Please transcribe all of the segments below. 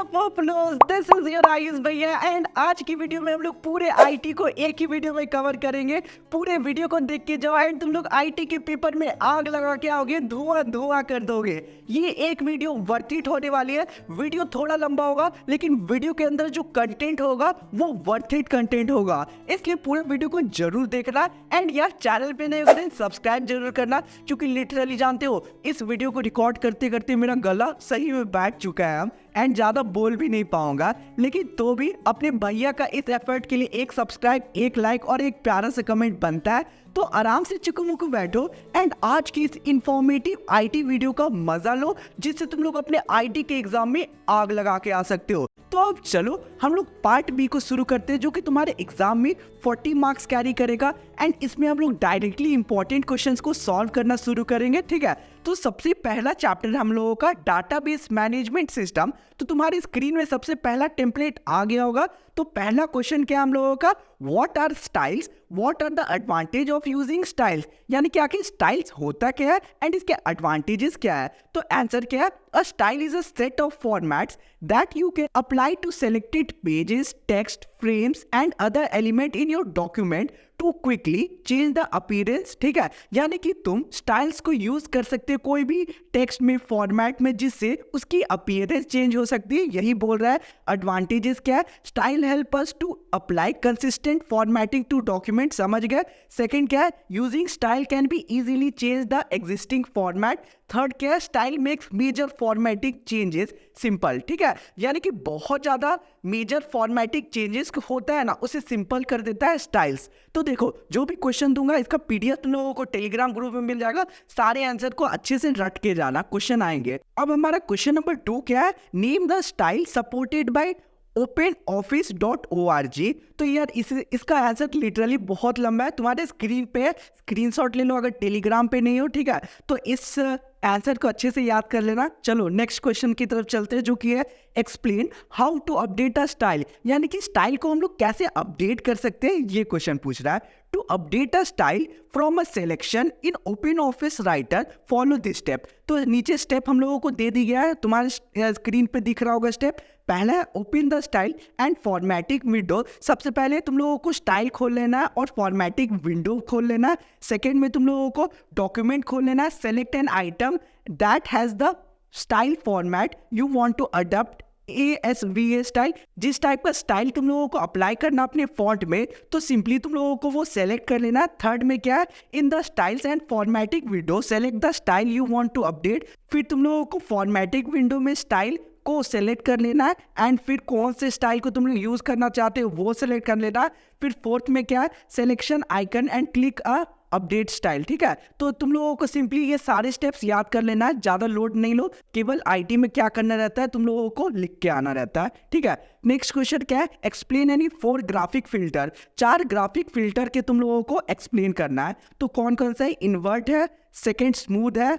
पॉपुलर्स, this is your Ayush भैया and आज की वीडियो में हम लोग पूरे आईटी को एक ही वीडियो में कवर करेंगे। पूरे वीडियो को देख के जाओ एंड तुम लोग आईटी के पेपर में आग लगा के आओगे, धुआं धुआं कर दोगे। ये एक वीडियो वर्थ इट होने वाली है। वीडियो थोड़ा लंबा होगा लेकिन वीडियो के अंदर जो कंटेंट होगा वो वर्थ इट कंटेंट होगा, इसलिए पूरे वीडियो को जरूर देखना एंड यार चैनल पे नए हो तो सब्सक्राइब जरूर करना, क्योंकि लिटरली जानते हो इस वीडियो को रिकॉर्ड करते करते मेरा गला सही में बैठ चुका है एंड ज़्यादा बोल भी नहीं पाऊंगा, लेकिन तो भी अपने भैया का इस एफर्ट के लिए एक सब्सक्राइब, एक लाइक और एक प्यारा सा कमेंट बनता है। तो आराम से चिकमुकु बैठो एंड आज की इस इंफॉर्मेटिव आईटी वीडियो का मजा लो, जिससे तुम लोग अपने आईटी के एग्जाम में आग लगा के आ सकते हो। तो अब चलो हम लोग पार्ट बी को शुरू करते हैं, जो कि तुम्हारे एग्जाम में 40 मार्क्स कैरी करेगा एंड इसमें हम लोग डायरेक्टली इंपॉर्टेंट क्वेश्चंस को सॉल्व करना शुरू करेंगे। ठीक है, तो सबसे पहला चैप्टर हम लोगों का डाटाबेस मैनेजमेंट सिस्टम। तो तुम्हारी स्क्रीन में सबसे पहला टेम्पलेट आ गया होगा। तो पहला क्वेश्चन क्या हम लोगों का, what are styles, what are the advantage of using styles, यानी कि आखिर स्टाइल्स होता क्या है एंड इसके एडवांटेजेस क्या है। तो आंसर क्या है, a style is a set of formats that you can apply to selected pages, text, frames and other element in your document to quickly change the appearance. ठीक है, यानी कि तुम स्टाइल्स को यूज कर सकते हो कोई भी टेक्स्ट में, फॉर्मेट में, जिससे उसकी अपीयरेंस चेंज हो सकती है। यही बोल रहा है। एडवांटेजेस क्या है, style help us to apply consistent formatting to document, समझ गए। सेकंड क्या है, using style can be easily change the existing format. Third क्या है, style makes major formatting changes simple. ठीक है, यानी कि बहुत ज्यादा मेजर फॉर्मेटिंग चेंजेस होता है ना, उसे सिंपल कर देता है स्टाइल्स। तो देखो जो भी क्वेश्चन दूंगा इसका पीडीएफ तुम लोगों को टेलीग्राम ग्रुप में मिल जाएगा। सारे आंसर को अच्छे से रट के जाना, क्वेश्चन आएंगे। अब हमारा क्वेश्चन नंबर 2 क्या है, name the style supported by openoffice.org। तो यार इसका आंसर लिटरली बहुत लंबा है, तुम्हारे स्क्रीन पे स्क्रीनशॉट ले लो अगर टेलीग्राम पे नहीं हो। ठीक है, तो इस आंसर को अच्छे से याद कर लेना। चलो नेक्स्ट क्वेश्चन की तरफ चलते हैं, जो कि है explain how to update a style, यानी कि स्टाइल को हम लोग कैसे अपडेट कर सकते हैं, ये क्वेश्चन पूछ रहा है। To update a style from a selection in Open Office Writer follow this step. तो नीचे स्टेप हम लोगों को दे दी गया है, तुम्हारे स्क्रीन पे दिख रहा होगा स्टेप। पहला है open the style and formatting window. सबसे पहले तुम लोगों को स्टाइल खोल लेना है और फॉर्मेटिंग विंडो खोल लेना है। सेकेंड में तुम लोगों को डॉक्यूमेंट खोल लेना है, select an item that has the style format you want to adopt, ASVA style. जिस टाइप का स्टाइल तुम लोगों को अप्लाई करना अपने फॉन्ट में, तो सिंपली तुम लोगों को वो सेलेक्ट कर लेना। थर्ड में क्या है, in the styles and formatting window select the style you want to update. फिर तुम लोगों को फॉर्मेटिंग विंडो में स्टाइल को सेलेक्ट कर लेना है एंड फिर कौन से स्टाइल को तुम लोग यूज करना चाहते हो वो सेलेक्ट कर लेना है। फिर फोर्थ में क्या है, selection icon and click a update style. ठीक है, तो तुम लोगों को सिंपली ये सारे स्टेप्स याद कर लेना है, ज्यादा लोड नहीं लो। केवल आईटी में क्या करना रहता है, तुम लोगों को लिख के आना रहता है। ठीक है, नेक्स्ट क्वेश्चन क्या है, explain any 4 graphic filter. 4 graphic filter के तुम लोगों को एक्सप्लेन करना है। तो कौन कौन सा है, इन्वर्ट है, सेकेंड स्मूथ है,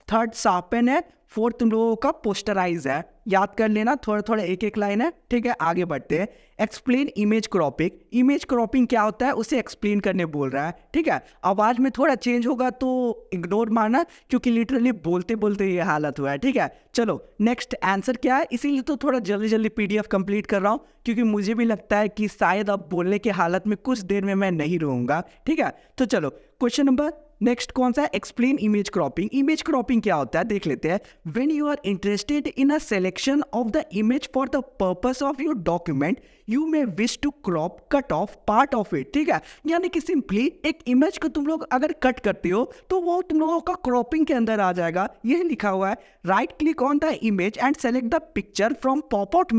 थर्ड शार्पन है, फोर्थ तुम लोगों का पोस्टराइज है। याद कर लेना, थोड़ा थोड़ा एक एक लाइन है। ठीक है, आगे बढ़ते हैं। Explain image cropping. Image cropping क्या होता है उसे एक्सप्लेन करने बोल रहा है। ठीक है, आवाज में थोड़ा चेंज होगा तो इग्नोर मारना, क्योंकि लिटरली बोलते बोलते ये हालत हुआ है। ठीक है, चलो नेक्स्ट आंसर क्या है, इसीलिए तो थोड़ा जल्दी जल्दी पीडीएफ कंप्लीट कर रहा हूँ, क्योंकि मुझे भी लगता है कि शायद अब बोलने की हालत में कुछ देर में मैं नहीं रहूंगा। ठीक है, तो चलो क्वेश्चन नंबर नेक्स्ट कौन सा है, explain image cropping. Image cropping क्या होता है देख लेते हैं। When you are interested in a selection of the image for the purpose of your document you may wish to crop cut off part of it. ठीक है, यानी कि सिंपली एक इमेज को तुम लोग अगर कट करते हो तो वो तुम लोगों का क्रॉपिंग के अंदर आ जाएगा। यही लिखा हुआ है, right click on the image and select the picture from popup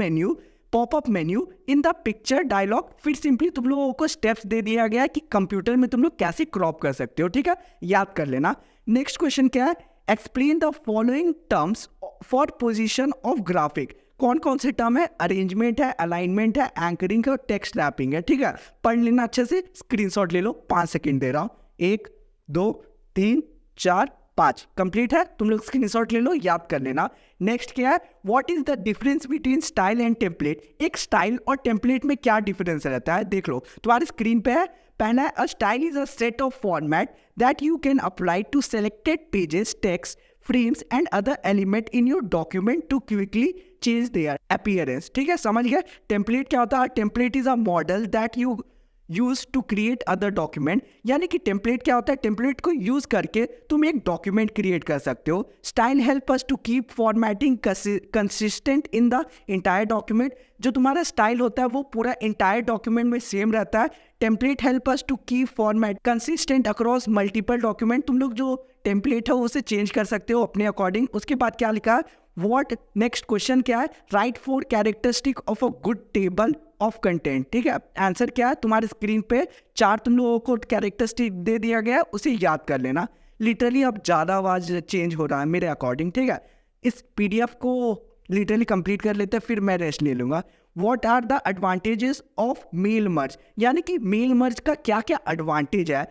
menu in the picture dialog. फिर सिंपली तुम लोगों को स्टेप्स दे दिया गया है कि कंप्यूटर में तुम लोग कैसे क्रॉप कर सकते हो। ठीक है, याद कर लेना। नेक्स्ट क्वेश्चन क्या है, explain the following terms for position of graphic. कौन कौन से टर्म है, अरेंजमेंट है, अलाइनमेंट है, एंकरिंग है और टेक्स्ट रैपिंग है। ठीक है, पढ़ लेना अच्छे से, स्क्रीनशॉट ले लो, 5 सेकंड दे रहा हूँ। 1 2 3 4 5 कंप्लीट है, तुम लोग स्क्रीनशॉट ले लो, याद कर लेना। नेक्स्ट क्या है, what is the difference between style and template. एक स्टाइल और टेम्पलेट में क्या डिफरेंस रहता है देख लो, तुम्हारी स्क्रीन पे है। पहला है, a style is a set of format that you can apply to selected pages, text, frames and other element in your document to quickly change their appearance. ठीक है, समझ गए? टेम्पलेट क्या होता है? Template is a model that you use to create other document. यानी कि template क्या होता है? टेम्पलेट को यूज करके तुम एक डॉक्यूमेंट क्रिएट कर सकते हो। Style help us to keep formatting consistent in the entire document. जो तुम्हारा स्टाइल होता है वो पूरा इंटायर डॉक्यूमेंट में सेम रहता है। Template help us to keep format consistent across multiple document. तुम लोग जो टेम्पलेट है उसे चेंज कर सकते हो अपने अकॉर्डिंग। उसके बाद क्या लिखा है? वॉट, नेक्स्ट क्वेश्चन क्या है? Right 4 characteristic of a good table of content. ठीक है, आंसर क्या है? तुम्हारे स्क्रीन पे 4 तुम लोगों को कैरेक्टरिस्टिक दे दिया गया है, उसे याद कर लेना। लिटरली अब ज़्यादा आवाज़ चेंज हो रहा है मेरे अकॉर्डिंग। ठीक है, इस PDF को लिटरली कंप्लीट कर लेते हैं, फिर मैं रेस्ट ले लूँगा। What are the advantages of mail merge? यानी कि मेल मर्ज का क्या क्या एडवांटेज है?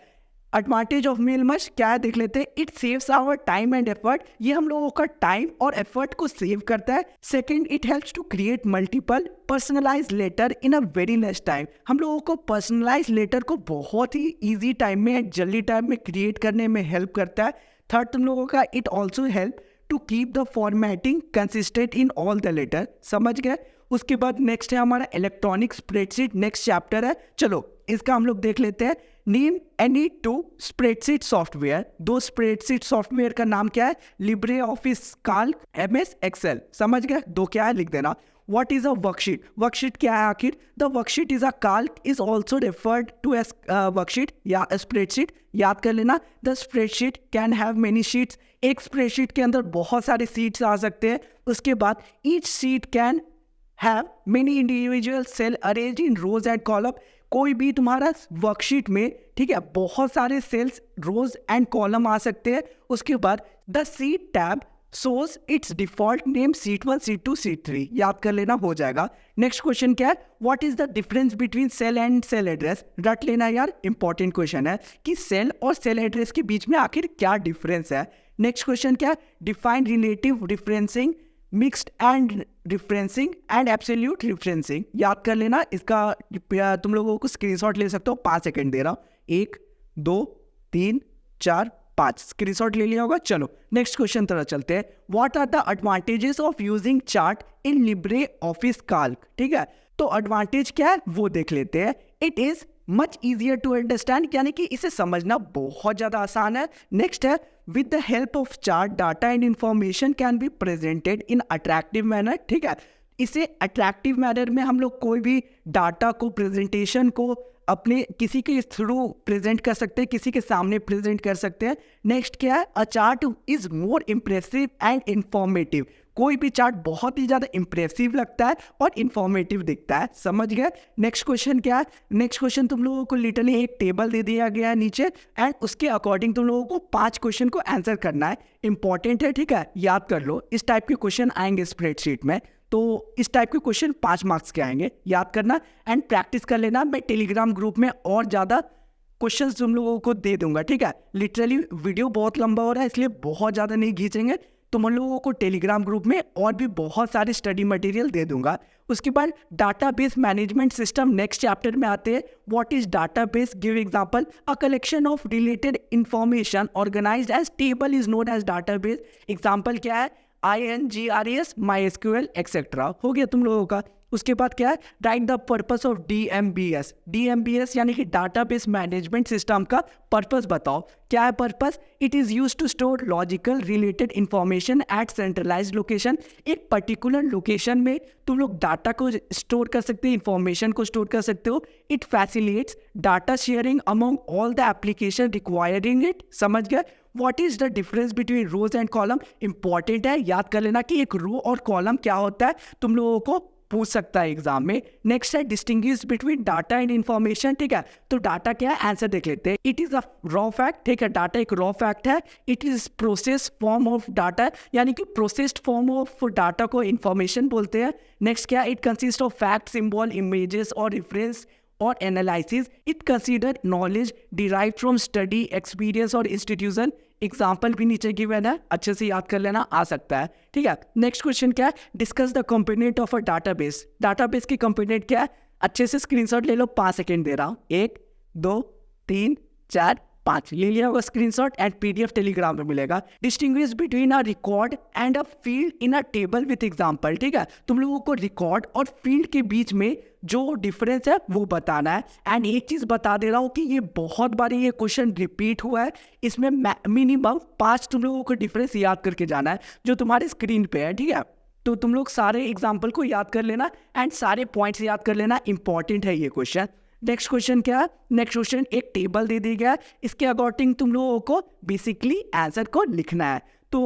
एडवांटेज ऑफ मेल मर्ज क्या है देख लेते हैं। It saves our time and effort. ये हम लोगों का टाइम और एफर्ट को सेव करता है। Second, it helps to create multiple personalize letter in a very less time. हम लोगों को पर्सनलाइज लेटर को बहुत ही ईजी टाइम में, जल्दी टाइम में क्रिएट करने में हेल्प करता है। थर्ड, तुम लोगों का it also help to keep the formatting consistent in all the letter. समझ गए? उसके बाद नेक्स्ट है हमारा इलेक्ट्रॉनिक स्प्रेडशीट। नेक्स्ट चैप्टर है, चलो इसका हम लोग देख लेते हैं। Name any 2 spreadsheet software. 2 spreadsheet software का नाम क्या है? Libre Office Calc, MS Excel. समझ गए? 2 क्या है लिख देना। What is a worksheet? Worksheet क्या है आखिर? The worksheet is a calc is also referred to as worksheet या spreadsheet। याद कर लेना। The spreadsheet can have many sheets। एक स्प्रेडशीट के अंदर बहुत सारे सीट्स आ सकते हैं। उसके बाद each sheet can have many individual cell arranged in rows and column। कोई भी तुम्हारा वर्कशीट में, ठीक है, बहुत सारे सेल्स, रोज एंड कॉलम आ सकते हैं। उसके बाद the seat tab shows its default name sheet 1, sheet 2, sheet 3। याद कर लेना, हो जाएगा। नेक्स्ट क्वेश्चन क्या है? What is the difference between cell and cell address? रट लेना यार, इंपॉर्टेंट क्वेश्चन है कि सेल और सेल एड्रेस के बीच में आखिर क्या डिफरेंस है। नेक्स्ट क्वेश्चन क्या है? Define relative referencing, mixed and referencing and absolute referencing. याद कर लेना, इसका तुम लोगों को स्क्रीनशॉट ले सकते हो। 5 सेकंड दे रहा हूँ। 1 2 3 4 5 स्क्रीनशॉट ले लिया होगा। चलो नेक्स्ट क्वेश्चन तरह चलते हैं। What are the advantages of using chart in Libre Office Calc? ठीक है, तो एडवांटेज क्या है वो देख लेते हैं। It is much easier to understand, यानी कि इसे समझना बहुत ज़्यादा आसान है। नेक्स्ट है, with the help of chart data and information can be presented in attractive manner. ठीक है, इसे अट्रैक्टिव मैनर में हम लोग कोई भी डाटा को, प्रेजेंटेशन को अपने किसी के थ्रू प्रेजेंट कर सकते हैं, किसी के सामने प्रेजेंट कर सकते हैं। नेक्स्ट क्या है? अ chart is more impressive and informative. कोई भी चार्ट बहुत ही ज़्यादा इंप्रेसिव लगता है और इंफॉर्मेटिव दिखता है। समझ गए? नेक्स्ट क्वेश्चन क्या है? नेक्स्ट क्वेश्चन तुम लोगों को लिटरली एक टेबल दे दिया गया है नीचे, एंड उसके अकॉर्डिंग तुम लोगों को 5 क्वेश्चन को आंसर करना है। इंपॉर्टेंट है, ठीक है, याद कर लो। इस टाइप के क्वेश्चन आएंगे स्प्रेडशीट में, तो इस टाइप के क्वेश्चन 5 मार्क्स के आएंगे, याद करना एंड प्रैक्टिस कर लेना। मैं टेलीग्राम ग्रुप में और ज़्यादा क्वेश्चंस तुम लोगों को दे दूंगा। ठीक है, लिटरली वीडियो बहुत लंबा हो रहा है, इसलिए बहुत ज़्यादा नहीं खींचेंगे। तो मैं लोगों को टेलीग्राम ग्रुप में और भी बहुत सारे स्टडी मटेरियल दे दूंगा। उसके बाद database management system next chapter में आते हैं। What is database? Give example. A collection of related information organized as table is known as database. Example क्या है? INGRES, MySQL etcetera. हो गया तुम लोगों का। उसके बाद क्या है? Write the purpose of DMBS। DMBS यानी कि डाटाबेस मैनेजमेंट सिस्टम का पर्पस बताओ। क्या है purpose? It is use to store logical related information eight centralised location. एक पर्टिकुलर लोकेशन में तुम लोग डाटा को स्टोर कर सकते हो, इंफॉर्मेशन को स्टोर कर सकते हो। It facilitates data sharing among all the application requiring it. समझ गए? What is the difference between rows and column? Important है, याद कर लेना कि एक रो और कॉलम क्या होता है, तुम लोगों को पूछ सकता है एग्जाम में। नेक्स्ट है distinguish between data and information. ठीक है, तो डाटा क्या है? आंसर देख लेते हैं। It is a raw fact. ठीक है, डाटा एक रॉ फैक्ट है। It is process form of data, यानी कि प्रोसेस्ड फॉर्म ऑफ डाटा को इन्फॉर्मेशन बोलते हैं। नेक्स्ट क्या? It consist of fact, symbol, images और रेफरेंस और analysis. It consider knowledge derive from study, experience और इंस्टीट्यूशन। एग्जाम्पल भी नीचे गिवन है, अच्छे से याद कर लेना, आ सकता है। ठीक है, नेक्स्ट क्वेश्चन क्या है? Discuss the component of a database. Database की कंपोनेंट क्या है? अच्छे से स्क्रीनशॉट ले लो, 5 सेकेंड दे रहा हूँ। 1 2 3 4 5 ले लिया होगा स्क्रीनशॉट एंड पीडीएफ टेलीग्राम पे मिलेगा। Distinguish between a record and a field in a table with example, ठीक है। तुम लोगों को रिकॉर्ड और फील्ड के बीच में जो डिफरेंस है वो बताना है। एंड एक चीज बता दे रहा हूँ कि ये बहुत बार ये क्वेश्चन रिपीट हुआ है, इसमें मिनिमम 5 तुम लोगों को डिफरेंस याद करके जाना है जो तुम्हारे स्क्रीन पे है, ठीक है। तो तुम लोग सारे एग्जाम्पल को याद कर लेना एंड सारे पॉइंट्स याद कर लेना, इंपॉर्टेंट है ये क्वेश्चन। नेक्स्ट क्वेश्चन क्या है? नेक्स्ट क्वेश्चन एक टेबल दे दी गया है, इसके अकॉर्डिंग तुम लोगों को बेसिकली आंसर को लिखना है। तो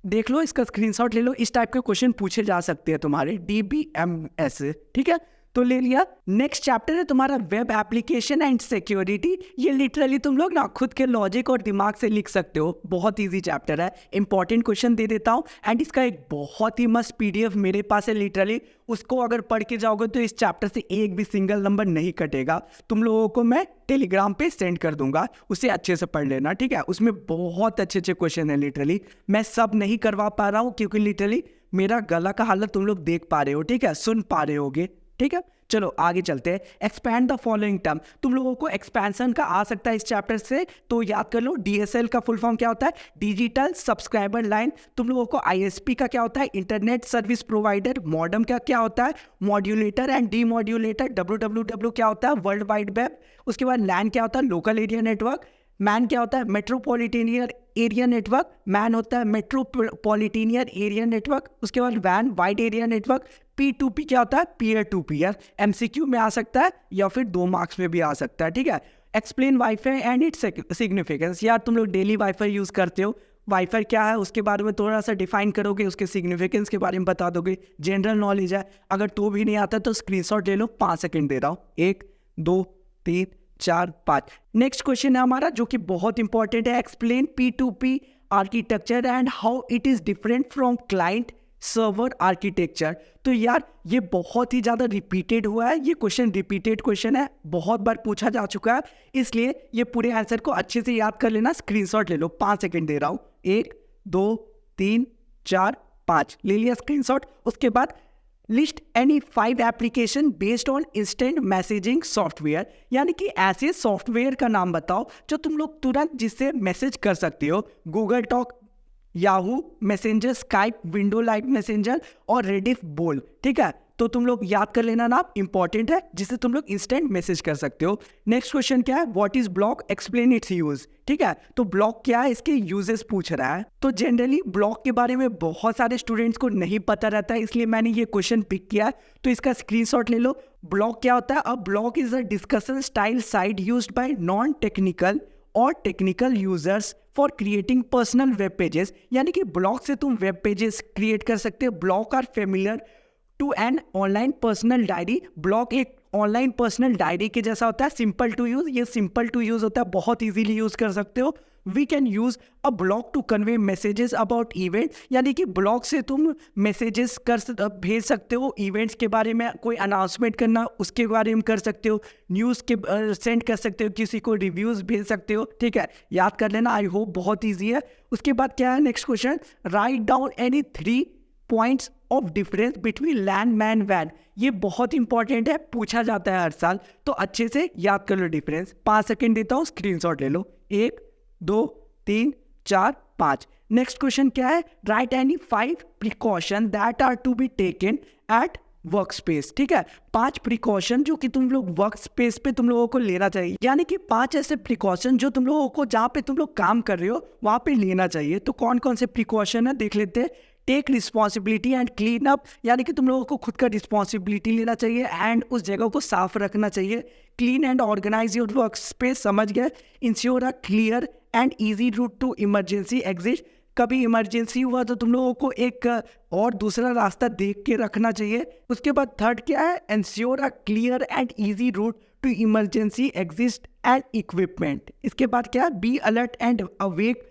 देख लो, इसका स्क्रीनशॉट ले लो, इस टाइप के क्वेश्चन पूछे जा सकते हैं तुम्हारे DBMS, ठीक है। तो ले लिया। नेक्स्ट चैप्टर है तुम्हारा वेब एप्लीकेशन एंड सिक्योरिटी। ये लिटरली तुम लोग ना खुद के लॉजिक और दिमाग से लिख सकते हो, बहुत इजी चैप्टर है। इंपॉर्टेंट क्वेश्चन दे देता हूँ एंड इसका एक बहुत ही मस्त PDF मेरे पास है लिटरली, उसको अगर पढ़ के जाओगे तो इस चैप्टर से एक भी सिंगल नंबर नहीं कटेगा। तुम लोगों को मैं टेलीग्राम पे सेंड कर दूंगा, उसे अच्छे से पढ़ लेना, ठीक है। उसमें बहुत अच्छे अच्छे क्वेश्चन है लिटरली, मैं सब नहीं करवा पा रहा हूँ क्योंकि लिटरली मेरा गला का हालत तुम लोग देख पा रहे हो, ठीक है, सुन पा रहे होगे, ठीक है। चलो आगे चलते हैं। एक्सपैंड द फॉलोइंग टर्म, तुम लोगों को एक्सपेंशन का आ सकता है इस चैप्टर से, तो याद कर लो। DSL का फुल फॉर्म क्या होता है? Digital subscriber line. तुम लोगों को ISP का क्या होता है? Internet service provider. मॉडेम का क्या होता है? Modulator and demodulator. WWW क्या होता है? World wide web. उसके बाद LAN क्या होता है? Local area network. मैन क्या होता है? मेट्रोपॉलिटेनियर एरिया नेटवर्क। मैन होता है मेट्रोपॉलिटेनियर एरिया नेटवर्क। उसके बाद van wide area network. P2P क्या होता है? Peer to peer. MCQ में आ सकता है या फिर 2 मार्क्स में भी आ सकता है, ठीक है। Explain wifi and its significance. यार तुम लोग डेली वाईफाई यूज करते हो, वाईफाई क्या है उसके बारे में थोड़ा सा डिफाइन करोगे, उसके सिग्निफिकेंस के बारे में बता दोगे, जनरल नॉलेज है। अगर तो भी नहीं आता तो स्क्रीनशॉट ले लो, 5 सेकंड दे रहा हूँ। 1 2 3 4 5। नेक्स्ट क्वेश्चन है हमारा जो कि बहुत इंपॉर्टेंट है। Explain P2P architecture and how it is different from client server architecture. तो यार ये बहुत ही ज़्यादा रिपीटेड हुआ है, ये क्वेश्चन रिपीटेड क्वेश्चन है, बहुत बार पूछा जा चुका है, इसलिए ये पूरे आंसर को अच्छे से याद कर लेना। स्क्रीनशॉट ले लो, 5 सेकंड दे रहा हूँ। 1 2 3 4 5 ले लिया स्क्रीनशॉट। उसके बाद list any 5 application based on instant messaging software, यानी कि ऐसे सॉफ्टवेयर का नाम बताओ जो तुम लोग तुरंत जिससे मैसेज कर सकते हो। Google talk, Yahoo messenger, Skype, window live messenger और रेडिफ बोल, ठीक है। तो तुम लोग याद कर लेना नाम, इंपॉर्टेंट है, जिससे तुम लोग इंस्टेंट मैसेज कर सकते हो। नेक्स्ट क्वेश्चन क्या है? What is block? Explain it's use, ठीक है। तो ब्लॉक क्या है, इसके यूजेस पूछ रहा है। तो जनरली ब्लॉक के बारे में बहुत सारे स्टूडेंट्स को नहीं पता रहता है, इसलिए मैंने ये क्वेश्चन पिक किया है, तो इसका स्क्रीनशॉट ले लो। ब्लॉक क्या होता है? A blog is a discussion style site used by non technical और technical users for creating personal web pages, यानी कि ब्लॉग से तुम वेब पेजेस क्रिएट कर सकते हो। Blog are familiar to an online personal diary. Blog एक online personal diary के जैसा होता है, सिंपल टू यूज। ये सिंपल टू यूज होता है, बहुत इजीली यूज कर सकते हो। We can use a blog to convey messages about event, यानी कि ब्लॉग से तुम मैसेजेस भेज सकते हो, इवेंट्स के बारे में कोई अनाउंसमेंट करना उसके बारे में कर सकते हो, न्यूज़ के सेंड कर सकते हो, किसी को रिव्यूज़ भेज सकते हो, ठीक है। याद कर लेना, आई होप बहुत ईजी है। उसके बाद क्या है next question? Write down any 3 points of difference between LAN MAN वैन। ये बहुत इंपॉर्टेंट है, पूछा जाता है हर साल, तो अच्छे से याद कर लो डिफरेंस। 5 सेकंड देता हूँ, स्क्रीनशॉट ले लो। 1 2 3 4 5। नेक्स्ट क्वेश्चन क्या है? Write any 5 precaution that are to be taken at work space, ठीक है। 5 प्रिकॉशन जो कि तुम लोग वर्क स्पेस पे तुम लोगों को लेना चाहिए, यानी कि 5 ऐसे प्रिकॉशन जो तुम लोगों को जहाँ पे तुम लोग काम कर रहे हो वहाँ पे लेना चाहिए। तो कौन कौन से प्रिकॉशन है देख लेते हैं। Take responsibility and clean up, यानी कि तुम लोगों को खुद का रिस्पॉन्सिबिलिटी लेना चाहिए एंड उस जगह को साफ रखना चाहिए। Clean and organize your work space, समझ गए। Ensure a clear and easy route to emergency exit, कभी इमरजेंसी हुआ तो तुम लोगों को एक और दूसरा रास्ता देख के रखना चाहिए। उसके बाद थर्ड क्या है? Ensure a clear and easy route to emergency exit and equipment. इसके बाद क्या है? Be alert and awake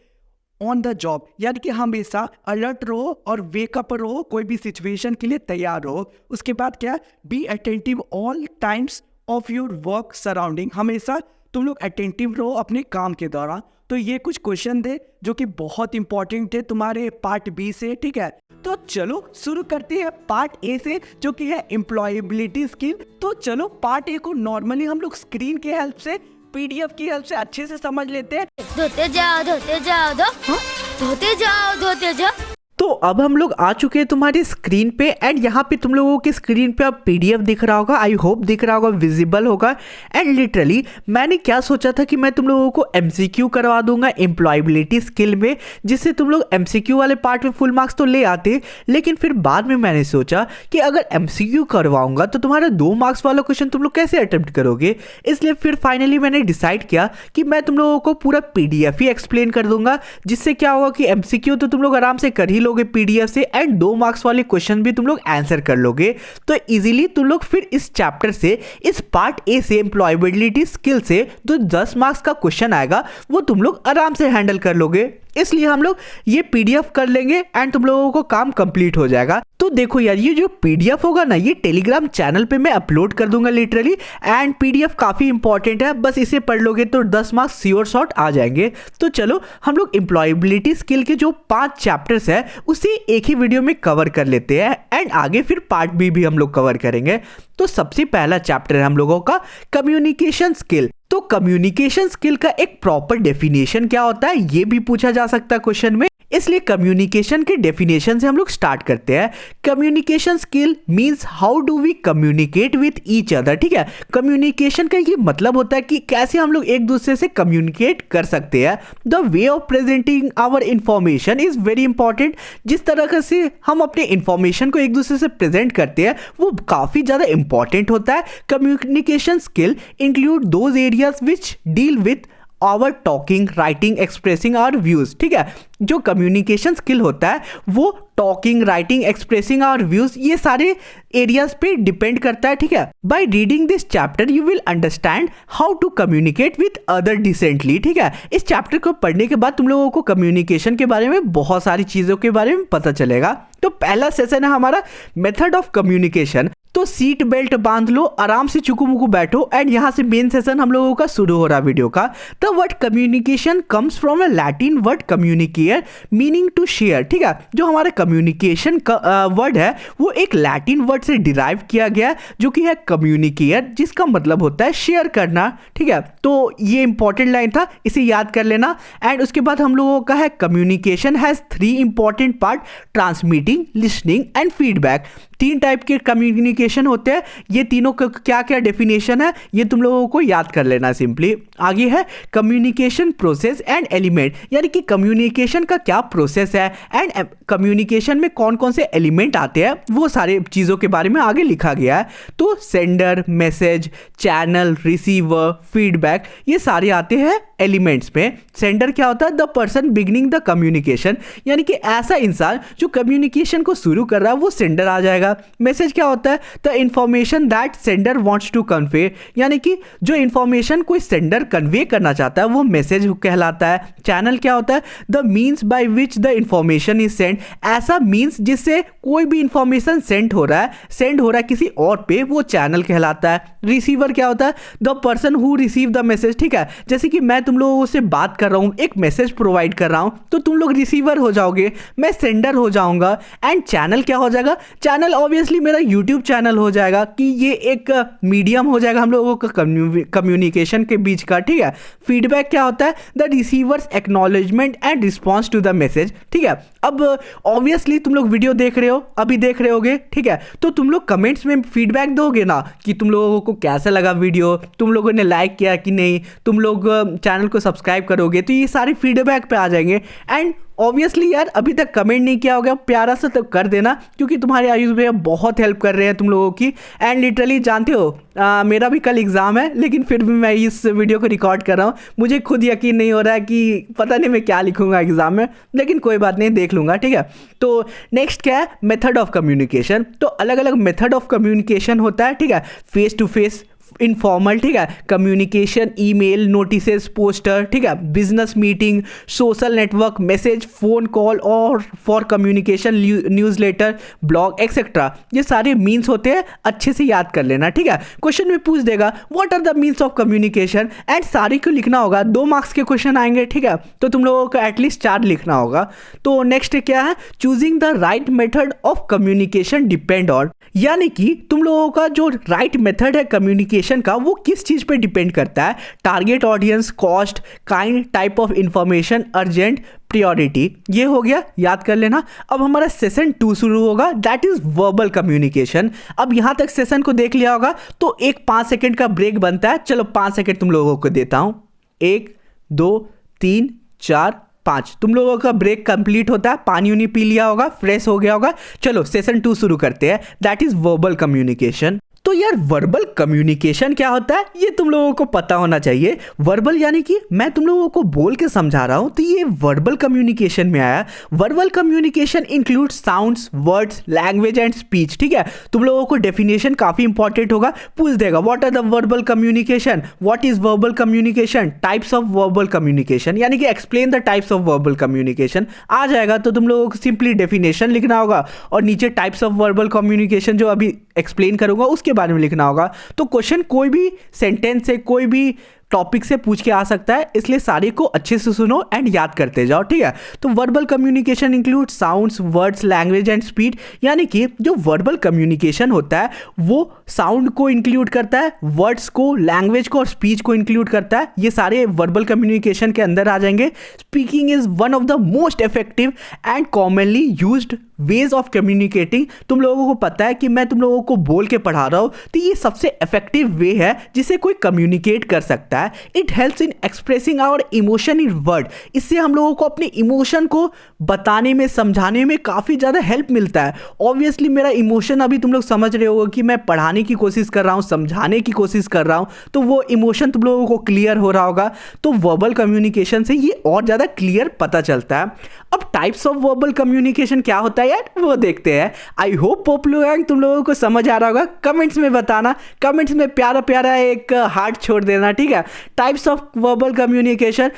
on the job, यानी कि हमेशा अलर्ट रहो और वेकअप रहो, कोई भी सिचुएशन के लिए तैयार रहो। उसके बाद क्या? Be attentive all times of your work surrounding, हमेशा तुम लोग अटेंटिव रहो अपने काम के दौरान। तो ये कुछ क्वेश्चन थे जो कि बहुत इंपॉर्टेंट थे तुम्हारे पार्ट बी से, ठीक है। तो चलो शुरू करते हैं पार्ट ए से, जो कि है एम्प्लॉयबिलिटी स्किल। तो चलो पार्ट ए को नॉर्मली हम लोग स्क्रीन के हेल्प से पीडीएफ की हेल्प से अच्छे से समझ लेते हैं। धोते जाओ धोते जाओ धोते जाओ धोते जाओ। तो अब हम लोग आ चुके हैं तुम्हारी स्क्रीन पे एंड यहाँ पे तुम लोगों की स्क्रीन पे अब पीडीएफ दिख रहा होगा, आई होप दिख रहा होगा, विजिबल होगा। एंड लिटरली मैंने क्या सोचा था कि मैं तुम लोगों को एमसीक्यू करवा दूंगा एम्प्लॉयबिलिटी स्किल में, जिससे तुम लोग एमसीक्यू वाले पार्ट में फुल मार्क्स तो ले आते, लेकिन फिर बाद में मैंने सोचा कि अगर एमसीक्यू करवाऊंगा तो तुम्हारा 2 मार्क्स वाला क्वेश्चन तुम लोग कैसे अटेम्प्ट करोगे। इसलिए फिर फाइनली मैंने डिसाइड किया कि मैं तुम लोगों को पूरा पीडीएफ ही एक्सप्लेन कर दूंगा, जिससे क्या होगा कि एमसीक्यू तो तुम लोग आराम से कर ही लोगे पीडीएफ से एंड 2 मार्क्स वाले क्वेश्चन भी तुम लोग आंसर कर लोगे। तो इजीली तुम लोग फिर इस चैप्टर से, इस पार्ट ए से, एम्प्लॉयबिलिटी स्किल से जो 10 मार्क्स का क्वेश्चन आएगा वो तुम लोग आराम से हैंडल कर लोगे। इसलिए हम लोग ये पीडीएफ कर लेंगे एंड तुम लोगों को काम कंप्लीट हो जाएगा। तो देखो यार, ये जो पीडीएफ होगा ना, ये टेलीग्राम चैनल पे मैं अपलोड कर दूंगा लिटरली, एंड पीडीएफ काफी इंपॉर्टेंट है, बस इसे पढ़ लोगे तो 10 मार्क्स श्योर शॉट आ जाएंगे। तो चलो हम लोग एम्प्लॉयबिलिटी स्किल के जो 5 चैप्टर्स है उसे एक ही वीडियो में कवर कर लेते हैं एंड आगे फिर पार्ट बी भी हम लोग कवर करेंगे। तो सबसे पहला चैप्टर है हम लोगों का कम्युनिकेशन स्किल। तो कम्युनिकेशन स्किल का एक प्रॉपर डेफिनेशन क्या होता है ये भी पूछा जा सकता है क्वेश्चन में, इसलिए कम्युनिकेशन के डेफिनेशन से हम लोग स्टार्ट करते हैं। Communication skill means how do we communicate with each other. ठीक है, कम्युनिकेशन का ये मतलब होता है कि कैसे हम लोग एक दूसरे से कम्युनिकेट कर सकते हैं। The way of presenting our information is very important. जिस तरह से हम अपने इंफॉर्मेशन को एक दूसरे से प्रेजेंट करते हैं वो काफी ज्यादा इंपॉर्टेंट होता है। Communication skill include those areas which deal with our talking, writing, expressing our views. ठीक है, जो कम्युनिकेशन स्किल होता है वो talking, writing, expressing our views, ये सारे एरियाज पे डिपेंड करता है। ठीक है, by reading this chapter you will understand how to communicate with other decently. ठीक है, इस चैप्टर को पढ़ने के बाद तुम लोगों को कम्युनिकेशन के बारे में बहुत सारी चीजों के बारे में पता चलेगा। तो पहला सेशन है हमारा मेथड ऑफ कम्युनिकेशन। तो सीट बेल्ट बांध लो, आराम से चुकू-मुकू बैठो एंड यहाँ से मेन सेशन हम लोगों का शुरू हो रहा वीडियो का। The word communication comes from a Latin word communicare meaning to share. ठीक है, जो हमारा कम्युनिकेशन का वर्ड है वो एक लैटिन वर्ड से डिराइव किया गया जो कि है कम्युनिकेयर, जिसका मतलब होता है शेयर करना। ठीक है, तो ये इंपॉर्टेंट लाइन था, इसे याद कर लेना। एंड उसके बाद हम लोगों का है communication has 3 important part, transmitting, listening and feedback. 3 type के कम्युनिकेशन होते हैं, ये तीनों का क्या क्या डेफिनेशन है ये तुम लोगों को याद कर लेना सिंपली। आगे है कम्युनिकेशन प्रोसेस एंड एलिमेंट, यानी कि कम्युनिकेशन का क्या प्रोसेस है एंड कम्युनिकेशन में कौन कौन से एलिमेंट आते हैं वो सारे चीज़ों के बारे में आगे लिखा गया है। तो sender, message, channel, receiver, feedback, ये सारे आते हैं एलिमेंट्स में। सेंडर क्या होता है? The person beginning the communication, यानी कि ऐसा इंसान जो कम्युनिकेशन को शुरू कर रहा है वो सेंडर आ जाएगा। मैसेज क्या होता है? The information that sender wants to convey, यानी कि जो इंफॉर्मेशन कोई सेंडर कन्वे करना चाहता है वो मैसेज कहलाता है। चैनल क्या होता है? The means by which the information is send, ऐसा मीन्स जिससे कोई भी इंफॉर्मेशन सेंड हो रहा है किसी और पे, वो चैनल कहलाता है। रिसीवर क्या होता है? The person who receive the message. ठीक है, जैसे कि मैं तुम लोगों से बात कर रहा हूं, एक मैसेज प्रोवाइड कर रहा हूं, तो तुम लोग रिसीवर हो जाओगे, मैं सेंडर हो जाऊंगा। एंड चैनल क्या हो जाएगा? चैनल ऑब्वियसली मेरा यूट्यूब चैनल हो जाएगा कि ये एक मीडियम हो जाएगा हम लोगों का कम्युनिकेशन के बीच का। ठीक है, फीडबैक क्या होता है? The receiver's acknowledgement and response to the message. ठीक है, अब ऑब्वियसली तुम लोग वीडियो देख रहे हो, अभी देख रहे होगे, ठीक है, तो तुम लोग कमेंट्स में फीडबैक दोगे ना कि तुम लोगों को कैसा लगा वीडियो, तुम लोगों ने लाइक किया कि नहीं, तुम लोग चैनल को सब्सक्राइब करोगे, तो ये सारे फीडबैक पे आ जाएंगे। एंड ऑब्वियसली यार अभी तक कमेंट नहीं किया होगा, प्यारा सा तो कर देना, क्योंकि तुम्हारे आयुष भैया बहुत हेल्प कर रहे हैं तुम लोगों की। एंड लिटरली जानते हो मेरा भी कल एग्ज़ाम है, लेकिन फिर भी मैं इस वीडियो को रिकॉर्ड कर रहा हूँ। मुझे खुद यकीन नहीं हो रहा है कि पता नहीं मैं क्या लिखूंगा एग्ज़ाम में, लेकिन कोई बात नहीं, देख लूँगा। ठीक है, तो नेक्स्ट क्या है? Method of communication. तो अलग अलग मेथड ऑफ कम्युनिकेशन होता है। ठीक है, फेस टू फेस, इनफॉर्मल, ठीक है, कम्युनिकेशन, ईमेल, नोटिसेस, पोस्टर, ठीक है, business meeting, social network, message, phone call और for communication, newsletter, blog etcetera. ये सारे मीन्स होते हैं, अच्छे से याद कर लेना। ठीक है, क्वेश्चन में पूछ देगा what are the means of communication, and सारे को लिखना होगा। 2 मार्क्स के क्वेश्चन आएंगे। ठीक है, तो तुम लोगों को एटलीस्ट 4 लिखना होगा। तो नेक्स्ट क्या है? Choosing the right method of communication depend on, यानी कि तुम लोगों का जो राइट मेथड है कम्युनिकेशन का वो किस चीज़ पे डिपेंड करता है, target audience, cost, kind, type of information, urgent, priority. ये हो गया, याद कर लेना। अब हमारा सेशन 2 शुरू होगा, दैट इज वर्बल कम्युनिकेशन। अब यहाँ तक सेशन को देख लिया होगा तो एक 5 सेकंड का ब्रेक बनता है। चलो 5 सेकंड तुम लोगों को देता हूँ। 1 2 3 4 5 तुम लोगों का ब्रेक कंप्लीट होता है, पानी उनी पी लिया होगा, फ्रेश हो गया होगा। चलो सेशन 2 शुरू करते हैं, दैट इज वर्बल कम्युनिकेशन। तो यार वर्बल कम्युनिकेशन क्या होता है ये तुम लोगों को पता होना चाहिए। वर्बल यानी कि मैं तुम लोगों को बोल के समझा रहा हूं, तो ये वर्बल कम्युनिकेशन में आया। Verbal communication includes sounds, words, language and speech. ठीक है, तुम लोगों को डेफिनेशन काफी इंपॉर्टेंट होगा, पूछ देगा what are the verbal communication, what is verbal communication, types of verbal communication, यानी कि explain the types of verbal communication आ जाएगा। तो तुम लोगों को सिंपली डेफिनेशन लिखना होगा और नीचे टाइप्स ऑफ वर्बल कम्युनिकेशन जो अभी एक्सप्लेन करूंगा उसके बारे में लिखना होगा। तो क्वेश्चन कोई भी सेंटेंस से, कोई भी टॉपिक से पूछ के आ सकता है, इसलिए सारे को अच्छे से सुनो एंड याद करते जाओ। ठीक है, तो verbal communication include sounds, words, language and speed. यानी कि जो वर्बल कम्युनिकेशन होता है वो साउंड को इंक्लूड करता है, वर्ड्स को, लैंग्वेज को और स्पीच को इंक्लूड करता है। ये सारे वर्बल कम्युनिकेशन के अंदर आ जाएंगे। Speaking is one of the most effective and commonly used ways of communicating. तुम लोगों को पता है कि मैं तुम लोगों को बोल के पढ़ा रहा हूं, तो ये सबसे इफेक्टिव वे है जिसे कोई कम्युनिकेट कर सकता है। It helps in expressing our emotion in word. इससे हम लोगों को अपने इमोशन को बताने में, समझाने में काफ़ी ज़्यादा हेल्प मिलता है। ऑब्वियसली मेरा इमोशन अभी तुम लोग समझ रहे हो कि मैं पढ़ाने की कोशिश कर रहा हूँ, समझाने की कोशिश कर रहा हूँ, तो वो इमोशन तुम लोगों को क्लियर हो रहा होगा। तो वर्बल कम्युनिकेशन से ये और ज़्यादा क्लियर पता चलता है। अब टाइप्स ऑफ वर्बल कम्युनिकेशन क्या होता है यार, वो देखते हैं। आई होप पॉपुलर तुम लोगों को समझ आ रहा होगा। कमेंट्स में बताना, कमेंट्स में प्यारा प्यारा एक हार्ट छोड़ देना। ठीक है, types of verbal communication: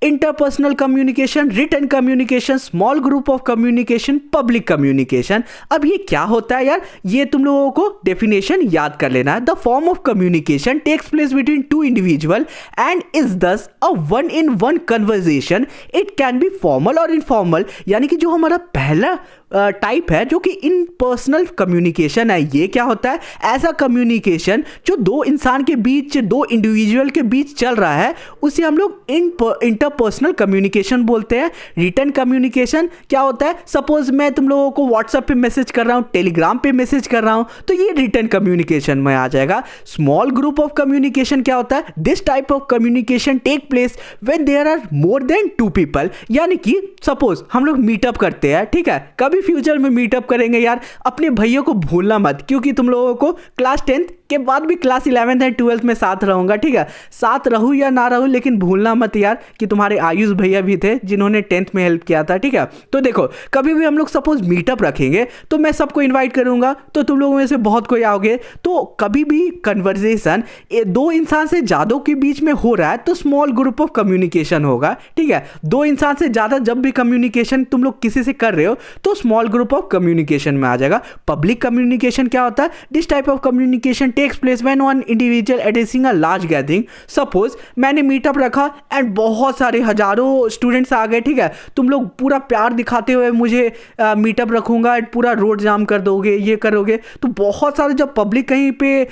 interpersonal communication, written communication, small group of communication, public communication. अब ये क्या होता है यार, ये तुम लोगों को डेफिनेशन याद कर लेना है। The form of communication takes place between two individual and is thus a one in one conversation. It can be formal और इनफॉर्मल। यानी कि जो हमारा पहला टाइप है जो कि इन पर्सनल कम्युनिकेशन है, ये क्या होता है, ऐसा कम्युनिकेशन जो दो इंसान के बीच, दो इंडिविजुअल के बीच चल रहा है, उसे हम लोग इंटरपर्सनल कम्युनिकेशन बोलते हैं। रिटन कम्युनिकेशन क्या होता है, सपोज मैं तुम लोगों को व्हाट्सएप पे मैसेज कर रहा हूँ, टेलीग्राम पे मैसेज कर रहा हूँ, तो ये रिटन कम्युनिकेशन में आ जाएगा। स्मॉल ग्रुप ऑफ कम्युनिकेशन क्या होता है, this type of communication take place when there are more than 2 people. यानी कि सपोज हम लोग मीटअप करते हैं, ठीक है, कभी फ्यूचर में मीटअप करेंगे यार, अपने भैया को भूलना मत, क्योंकि तुम लोगों को क्लास 10th के बाद भी क्लास 11th एंड 12th में साथ रहूंगा। ठीक है, साथ रहूं या ना रहूं, लेकिन भूलना मत यार कि तुम्हारे आयुष भैया भी थे जिन्होंने 10th में हेल्प किया था। ठीक है, तो देखो कभी भी हम लोग सपोज मीटअप रखेंगे तो मैं सबको इन्वाइट करूंगा, तो तुम लोगों में से बहुत कोई आओगे। तो कभी भी कन्वर्सेशन दो इंसान से ज़्यादा के बीच में हो रहा है तो स्मॉल ग्रुप ऑफ कम्युनिकेशन होगा। ठीक है, दो इंसान से ज़्यादा जब भी कम्युनिकेशन तुम लोग किसी से कर रहे हो तो स्मॉल ग्रुप ऑफ कम्युनिकेशन में आ जाएगा। पब्लिक कम्युनिकेशन क्या होता है, this type of communication takes place when one individual addressing a large gathering. Suppose मैंने मीटअप रखा एंड बहुत सारे हजारों स्टूडेंट्स आ गए। ठीक है, तुम लोग पूरा प्यार दिखाते हुए मुझे मीटअप रखूंगा, पूरा रोड जाम कर दोगे, ये करोगे, तो बहुत सारे जब पब्लिक कहीं पे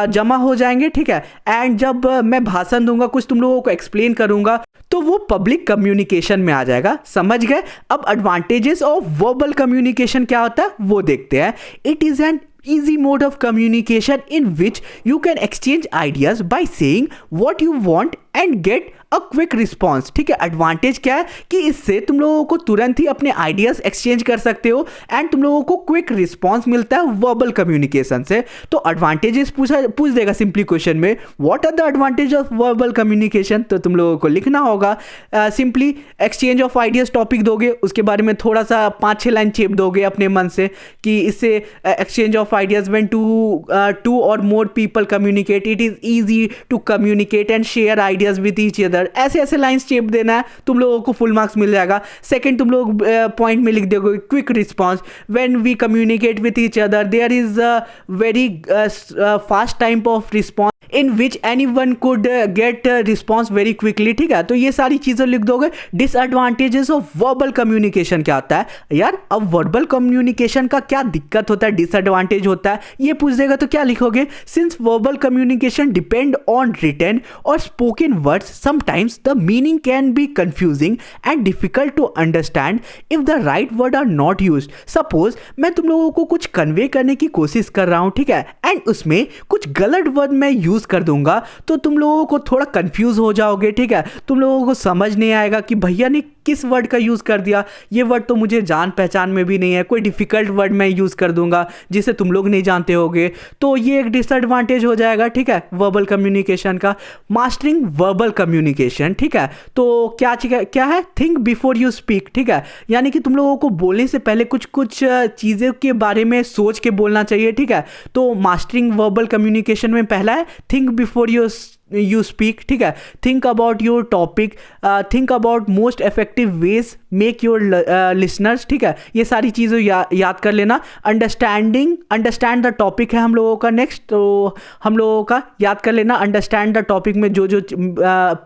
जमा हो जाएंगे, ठीक है, एंड जब मैं भाषण दूंगा, कुछ तुम लोगों को एक्सप्लेन करूंगा, तो वो पब्लिक कम्युनिकेशन में आ जाएगा। समझ गए? अब एडवांटेजेस ऑफ वर्बल कम्युनिकेशन क्या होता है वो देखते हैं। It is an easy mode of communication in which you can exchange ideas by saying what you want and get a quick response। ठीक है, एडवांटेज क्या है कि इससे तुम लोगों को तुरंत ही अपने आइडियाज एक्सचेंज कर सकते हो एंड तुम लोगों को क्विक रिस्पॉन्स मिलता है वर्बल कम्युनिकेशन से। तो एडवांटेजेस पूछ देगा सिंपली क्वेश्चन में, what are the advantage of verbal communication, तो तुम लोगों को लिखना होगा simply exchange of ideas topic दोगे, उसके बारे में थोड़ा सा 5-6 लाइन चेप दोगे अपने मन से कि इससे exchange of ideas when two और more people communicate, it is easy to communicate and share ideas with each other. ऐसे ऐसे लाइंस चेप देना है, तुम लोगों को फुल मार्क्स मिल जाएगा। सेकंड तुम लोग पॉइंट में लिख दोगे quick response, when we communicate with each other there is a very fast time of response in which any one could get response very quickly, ठीक है। तो ये सारी चीज़ें लिख दोगे। डिसएडवांटेजेस ऑफ वर्बल कम्युनिकेशन क्या होता है यार, अब वर्बल कम्युनिकेशन का क्या दिक्कत होता है, डिसएडवांटेज होता है, ये पूछ देगा तो क्या लिखोगे? Since verbal communication depend on written और spoken words, sometimes the meaning can be confusing and difficult to understand if the right word are not used. Suppose मैं तुम लोगों को कुछ कन्वे करने की कोशिश कर रहा हूं, ठीक है, एंड उसमें कुछ गलत वर्ड मैं यूज कर दूंगा तो तुम लोगों को थोड़ा कंफ्यूज हो जाओगे, ठीक है। तुम लोगों को समझ नहीं आएगा कि भैया ने किस वर्ड का यूज कर दिया, ये वर्ड तो मुझे जान पहचान में भी नहीं है, कोई डिफिकल्ट वर्ड मैं यूज कर दूंगा जिसे तुम लोग नहीं जानते होगे, तो ये एक डिसएडवांटेज हो जाएगा, ठीक है, वर्बल कम्युनिकेशन का। मास्टरिंग वर्बल कम्युनिकेशन, ठीक है, तो क्या है? थिंक बिफोर यू स्पीक, ठीक है, यानी कि तुम लोगों को बोलने से पहले कुछ चीज़ों के बारे में सोच के बोलना चाहिए, ठीक है। तो मास्टरिंग वर्बल कम्युनिकेशन में पहला है थिंक बिफोर you speak, ठीक है। Think about your topic, think about most effective ways make your listeners, ठीक है, ये सारी चीज़ें याद कर लेना। अंडरस्टैंड द टॉपिक है हम लोगों का नेक्स्ट, तो हम लोगों का याद कर लेना अंडरस्टैंड द टॉपिक में जो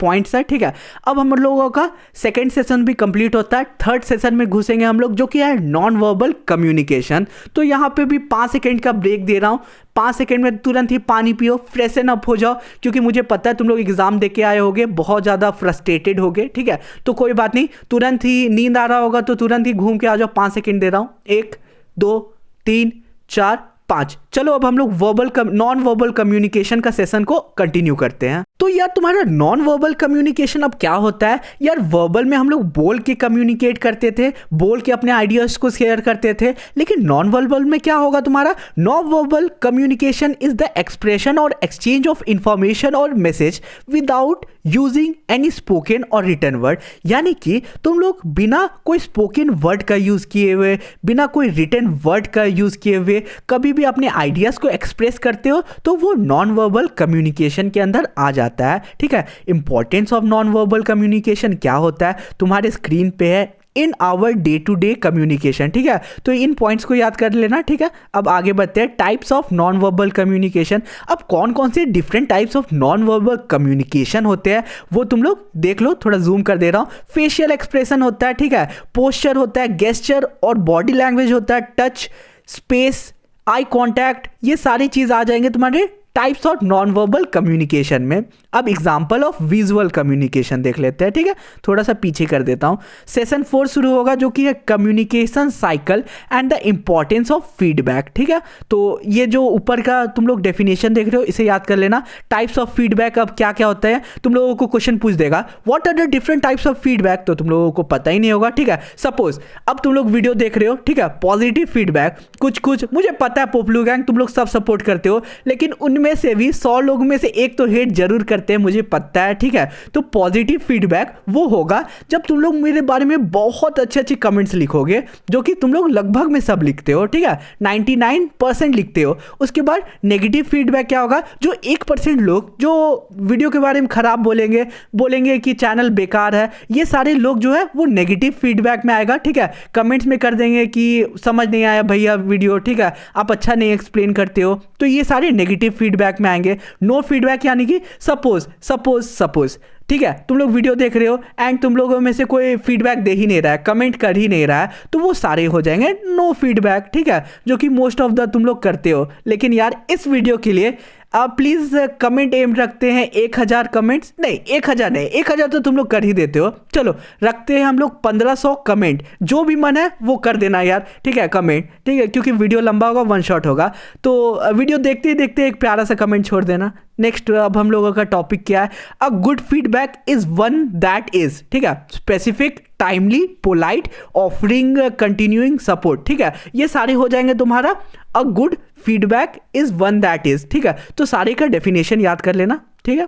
पॉइंट्स है, ठीक है। अब हम लोगों का सेकेंड सेशन भी कंप्लीट होता है, थर्ड सेशन में घुसेंगे हम लोग, जो कि है नॉन वर्बल कम्युनिकेशन। तो यहाँ पे भी 5 सेकेंड का ब्रेक दे रहा हूँ, 5 सेकेंड में तुरंत ही पानी पियो, फ्रेशन अप हो जाओ, क्योंकि मुझे पता है तुम लोग एग्जाम दे के आए होगे, बहुत ज़्यादा फ्रस्ट्रेटेड होगे, ठीक है। तो कोई बात नहीं, तुरंत ही नींद आ रहा होगा तो तुरंत ही घूम के आ जाओ। 5 सेकेंड दे रहा हूँ, 1 2 3 4 5। चलो अब हम लोग नॉन वर्बल कम्युनिकेशन का सेशन को कंटिन्यू करते हैं। तो यार तुम्हारा नॉन वर्बल कम्युनिकेशन अब क्या होता है यार? वर्बल में हम लोग बोल के कम्युनिकेट करते थे, बोल के अपने आइडियाज को शेयर करते थे, लेकिन नॉन वर्बल में क्या होगा तुम्हारा? Non verbal communication is the expression और एक्सचेंज ऑफ इंफॉर्मेशन और message without using any spoken और रिटन वर्ड, यानी कि तुम लोग बिना कोई स्पोकन वर्ड का यूज किए हुए, बिना कोई रिटन वर्ड का यूज किए हुए कभी भी अपने आइडियाज को एक्सप्रेस करते हो, तो वो नॉन वर्बल कम्युनिकेशन के अंदर आ जाता है, ठीक है। Importance of non verbal communication क्या होता है तुम्हारे स्क्रीन पे है, in our day to day communication, ठीक है। तो इन पॉइंट्स को याद कर लेना, ठीक है। अब आगे बढ़ते हैं, types of non verbal communication. अब कौन कौन से different types of non verbal communication होते हैं वो तुम लोग देख लो, थोड़ा जूम कर दे रहा हूँ। फेशियल एक्सप्रेशन होता है, ठीक है, पोस्चर होता है, गेस्चर और बॉडी लैंग्वेज होता है, टच, स्पेस, आई कॉन्टैक्ट, ये सारी चीज़ आ जाएंगे तुम्हारे types of non verbal communication में। अब एग्जाम्पल ऑफ विजुअल कम्युनिकेशन देख लेते हैं, ठीक है, थोड़ा सा पीछे कर देता हूँ। सेशन 4 शुरू होगा, जो कि है communication cycle and the importance of feedback, ठीक है। तो ये जो ऊपर का तुम लोग डेफिनेशन देख रहे हो, इसे याद कर लेना। टाइप्स ऑफ फीडबैक अब क्या क्या होता है, तुम लोगों को क्वेश्चन पूछ देगा what are the different types of feedback, तो तुम लोगों को पता ही नहीं होगा, ठीक है। सपोज अब तुम लोग वीडियो देख रहे हो, ठीक है, पॉजिटिव फीडबैक कुछ मुझे पता है पोपलू गैंग तुम लोग सब सपोर्ट करते हो, लेकिन उनमें से भी 100 लोग में से एक तो हेट जरूर करते हैं, मुझे पता है, ठीक है। तो पॉजिटिव फीडबैक वो होगा जब तुम लोग मेरे बारे में बहुत अच्छे अच्छे कमेंट्स लिखोगे, जो कि तुम लोग लगभग में सब लिखते हो, ठीक है, 99% लिखते हो। उसके बाद नेगेटिव फीडबैक क्या होगा? जो 1% लोग जो वीडियो के बारे में खराब बोलेंगे कि चैनल बेकार है, ये सारे लोग जो है वो नेगेटिव फीडबैक में आएगा, ठीक है। कमेंट्स में कर देंगे कि समझ नहीं आया भैया वीडियो, ठीक है, आप अच्छा नहीं एक्सप्लेन करते हो, तो ये सारे नेगेटिव फीडबैक में आएंगे। नो फीडबैक यानी कि सपोज ठीक है, तुम लोग वीडियो देख रहे हो एंड तुम लोगों में से कोई फीडबैक दे ही नहीं रहा है, कमेंट कर ही नहीं रहा है, तो वो सारे हो जाएंगे नो फीडबैक, ठीक है, जो कि मोस्ट ऑफ द तुम लोग करते हो। लेकिन यार इस वीडियो के लिए आप प्लीज़ कमेंट एम रखते हैं 1000 कमेंट्स, नहीं 1000 नहीं, 1000 तो तुम लोग कर ही देते हो, चलो रखते हैं हम लोग 1500 कमेंट, जो भी मन है वो कर देना यार, ठीक है, कमेंट, ठीक है, क्योंकि वीडियो लंबा होगा, 1 शॉट होगा, तो वीडियो देखते ही देखते एक प्यारा सा कमेंट छोड़ देना। नेक्स्ट अब हम लोगों का टॉपिक क्या है? A good feedback is one that is, ठीक है, specific, timely, polite, offering continuing support, ठीक है, ये सारे हो जाएंगे तुम्हारा a good feedback is one that is, ठीक है। तो सारे का डेफिनेशन याद कर लेना, ठीक है।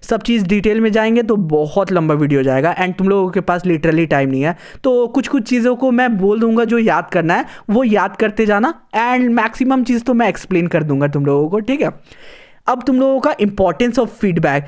सब चीज़ डिटेल में जाएंगे तो बहुत लंबा वीडियो जाएगा एंड तुम लोगों के पास लिटरली टाइम नहीं है, तो कुछ चीज़ों को मैं बोल दूंगा जो याद करना है वो याद करते जाना एंड मैक्सिमम चीज़ तो मैं एक्सप्लेन कर दूंगा तुम लोगों को, ठीक है। अब तुम लोगों का इंपॉर्टेंस ऑफ फीडबैक,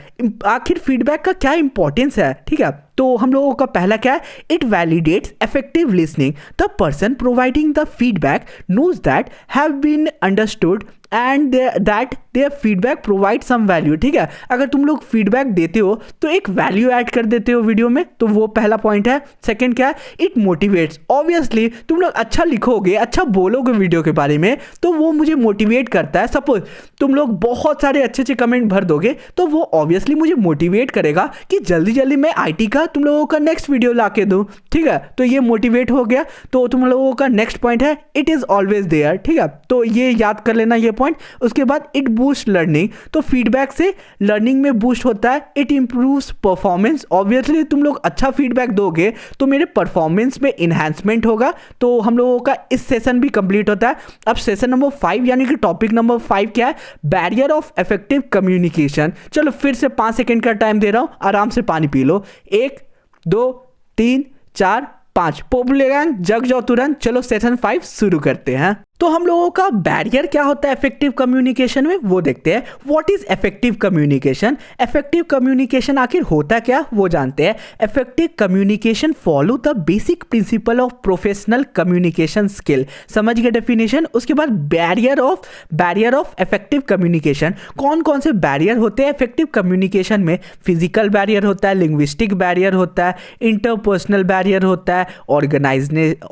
आखिर फीडबैक का क्या इंपॉर्टेंस है, ठीक है। तो हम लोगों का पहला क्या है, it validates effective listening, the person providing the feedback knows that have been understood and that their feedback provide some value. ठीक है, अगर तुम लोग फीडबैक देते हो तो एक वैल्यू ऐड कर देते हो वीडियो में, तो वो पहला पॉइंट है। सेकंड क्या है, इट मोटिवेट्स, ऑब्वियसली तुम लोग अच्छा लिखोगे, अच्छा बोलोगे वीडियो के बारे में, तो वो मुझे मोटिवेट करता है। सपोज तुम लोग बहुत सारे अच्छे अच्छे कमेंट भर दोगे तो वो ऑब्वियसली मुझे मोटिवेट करेगा कि जल्दी जल्दी मैं IT का तुम लोगों का नेक्स्ट वीडियो ला के दूँ। ठीक है, तो ये मोटिवेट हो गया। तो तुम लोगों का नेक्स्ट पॉइंट है, इट इज़ ऑलवेज देयर। ठीक है, तो ये याद कर लेना ये पॉइंट। उसके बाद इट बूस्ट लर्निंग, तो फीडबैक से लर्निंग में बूस्ट होता है। इट इंप्रूव्स परफॉर्मेंस, ऑब्वियसली तुम लोग अच्छा फीडबैक दोगे तो मेरे परफॉर्मेंस में इन्हांसमेंट होगा। तो हम लोगों का इस सेशन भी कंप्लीट होता है। अब सेशन नंबर 5 यानी कि टॉपिक नंबर 5 क्या है, बैरियर ऑफ इफेक्टिव कम्युनिकेशन। चलो फिर से 5 सेकेंड का टाइम दे रहा हूं, आराम से पानी पी लो। 1 2 3 4 5 पोपलेगैंग जग जाओ तुरंत। चलो सेशन 5 शुरू करते हैं। तो हम लोगों का बैरियर क्या होता है इफेक्टिव कम्युनिकेशन में, वो देखते हैं। What is effective communication, effective communication आखिर होता क्या वो जानते हैं। Effective communication follow the basic principle of professional communication skill. समझ गए डेफिनेशन। उसके बाद बैरियर ऑफ इफेक्टिव कम्युनिकेशन, कौन कौन से बैरियर होते हैं इफेक्टिव कम्युनिकेशन में। फिजिकल बैरियर होता है, लिंग्विस्टिक बैरियर होता है, इंटरपर्सनल बैरियर होता है,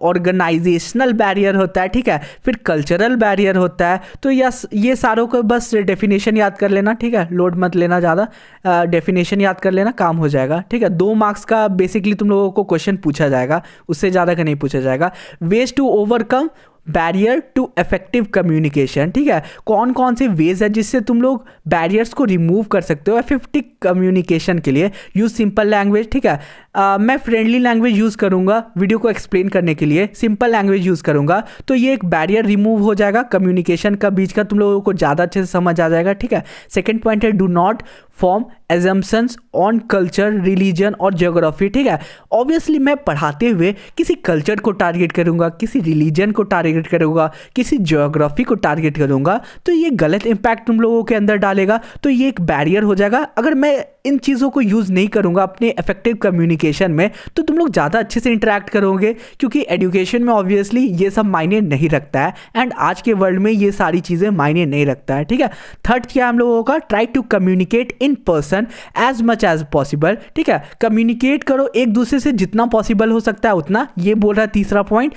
ऑर्गेनाइजेशनल बैरियर होता है। ठीक है, फिर कल्चरल बैरियर होता है। तो ये सारों को बस डेफिनेशन याद कर लेना। ठीक है, लोड मत लेना ज़्यादा, डेफिनेशन याद कर लेना, काम हो जाएगा। ठीक है, 2 मार्क्स का बेसिकली तुम लोगों को क्वेश्चन पूछा जाएगा, उससे ज़्यादा का नहीं पूछा जाएगा। Ways to overcome barrier to effective communication. ठीक है, कौन कौन से वेज है जिससे तुम लोग बैरियर्स को रिमूव कर सकते हो इफेक्टिव कम्युनिकेशन के लिए। Use simple language. ठीक है, मैं फ्रेंडली लैंग्वेज यूज़ करूँगा वीडियो को एक्सप्लेन करने के लिए, सिंपल लैंग्वेज यूज़ करूँगा, तो ये एक बैरियर रिमूव हो जाएगा कम्युनिकेशन का बीच का, तुम लोगों को ज़्यादा अच्छे से समझ आ जाएगा। ठीक है, सेकेंड पॉइंट है, do not form assumptions on culture, religion और ज्योग्राफी। ठीक है, ऑब्वियसली मैं पढ़ाते हुए किसी कल्चर को टारगेट करूँगा, किसी रिलीजन को टारगेट करूँगा, किसी ज्योग्राफी को टारगेट करूँगा, तो ये गलत इंपैक्ट तुम लोगों के अंदर डालेगा। तो ये एक बैरियर हो जाएगा। अगर मैं इन चीज़ों को यूज़ नहीं करूँगा अपने इफेक्टिव कम्युनिकेशन में, तो तुम लोग ज़्यादा अच्छे से इंटरेक्ट करोगे, क्योंकि एजुकेशन में ऑब्वियसली ये सब मायने नहीं रखता है, एंड आज के वर्ल्ड में ये सारी चीज़ें मायने नहीं रखता है। ठीक है, थर्ड क्या हम लोगों का, try to communicate in person as much as possible. ठीक है, कम्युनिकेट करो एक दूसरे से जितना पॉसिबल हो सकता है उतना, ये बोल रहा है तीसरा पॉइंट।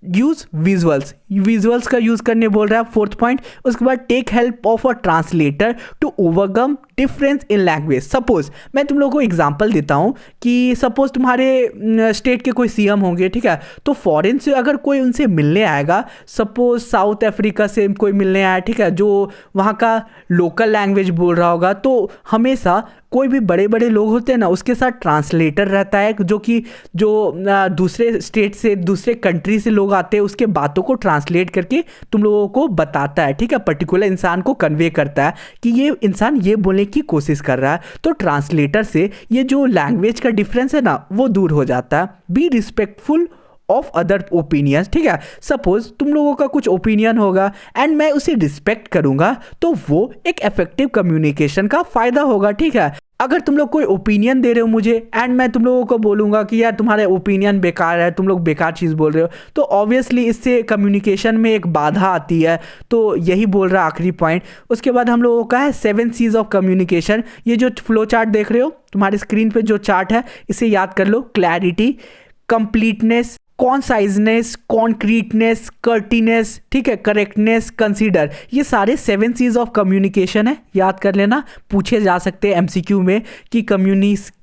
यूज विजुअल्स का यूज करने बोल रहा है फोर्थ पॉइंट। उसके बाद take help of a translator to overcome difference in language. Suppose मैं तुम लोगों को एग्जांपल देता हूँ कि सपोज तुम्हारे स्टेट के कोई CM होंगे। ठीक है, तो फॉरेन से अगर कोई उनसे मिलने आएगा, सपोज साउथ अफ्रीका से कोई मिलने आया, ठीक है, जो वहाँ का लोकल लैंग्वेज बोल रहा होगा, तो हमेशा कोई भी बड़े बड़े लोग होते हैं ना, उसके साथ ट्रांसलेटर रहता है जो दूसरे स्टेट से, दूसरे कंट्री से लोग आते हैं, उसके बातों को ट्रांसलेट करके तुम लोगों को बताता है। ठीक है, पर्टिकुलर इंसान को कन्वे करता है कि ये इंसान ये बोलने की कोशिश कर रहा है। तो ट्रांसलेटर से ये जो लैंग्वेज का डिफरेंस है ना, वो दूर हो जाता है। Be respectful of other opinions. ठीक है, सपोज तुम लोगों का कुछ ओपिनियन होगा एंड मैं उसे रिस्पेक्ट करूंगा, तो वो एक इफेक्टिव कम्युनिकेशन का फायदा होगा। ठीक है, अगर तुम लोग कोई ओपिनियन दे रहे हो मुझे एंड मैं तुम लोगों को बोलूँगा कि यार तुम्हारा ओपिनियन बेकार है, तुम लोग बेकार चीज़ बोल रहे हो, तो ऑब्वियसली इससे कम्युनिकेशन में एक बाधा आती है। तो यही बोल रहा है आखिरी पॉइंट। उसके बाद हम लोगों का है 7 C's ऑफ कम्युनिकेशन। ये जो फ्लो चार्ट देख रहे हो तुम्हारे स्क्रीन पे, जो चार्ट है इसे याद कर लो। क्लैरिटी, कंप्लीटनेस, कॉन्साइजनेस, कॉन्क्रीटनेस, कर्टीनेस, ठीक है, करेक्टनेस, कंसीडर, ये सारे 7 C's ऑफ कम्युनिकेशन है, याद कर लेना। पूछे जा सकते हैं MCQ में कि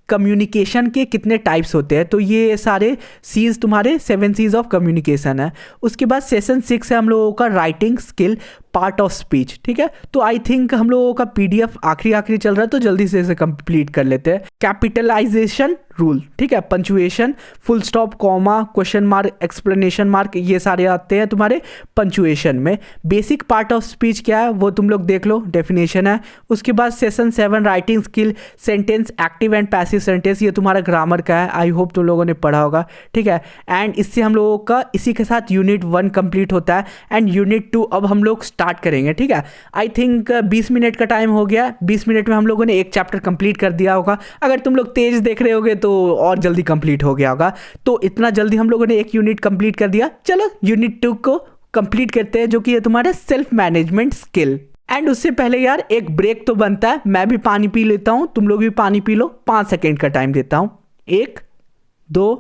कम्युनिकेशन के कितने टाइप्स होते हैं, तो ये सारे C's तुम्हारे 7 C's ऑफ कम्युनिकेशन है। उसके बाद सेशन 6 है हम लोगों का writing skill part of speech. ठीक है, तो आई थिंक हम लोगों का PDF आखिरी चल रहा है, तो जल्दी से इसे कंप्लीट कर लेते हैं। कैपिटलाइजेशन रूल, ठीक है, punctuation, full stop, comma, question mark, explanation mark, ये सारे आते हैं तुम्हारे पंचुएशन में। बेसिक पार्ट ऑफ स्पीच क्या है वो तुम लोग देख लो, डेफिनेशन है। उसके बाद session 7 writing skill, sentence active and passive imperative sentence, ये तुम्हारा ग्रामर का है, आई होप तुम लोगों ने पढ़ा होगा, ठीक है। एंड इससे हम लोगों का इसी के साथ यूनिट 1 कंप्लीट होता है एंड यूनिट 2 अब हम लोग स्टार्ट करेंगे, ठीक है। आई थिंक 20 मिनट का टाइम हो गया, 20 मिनट में हम लोगों ने एक चैप्टर कंप्लीट कर दिया होगा। अगर तुम लोग तेज देख रहे होगे तो और जल्दी कंप्लीट हो गया होगा। तो इतना जल्दी हम लोगों ने एक यूनिट कंप्लीट कर दिया। चलो यूनिट 2 को कंप्लीट करते हैं, जो कि है तुम्हारा सेल्फ मैनेजमेंट स्किल। एंड उससे पहले यार एक ब्रेक तो बनता है, मैं भी पानी पी लेता हूँ, तुम लोग भी पानी पी लो। 5 सेकेंड का टाइम देता हूँ। 1 2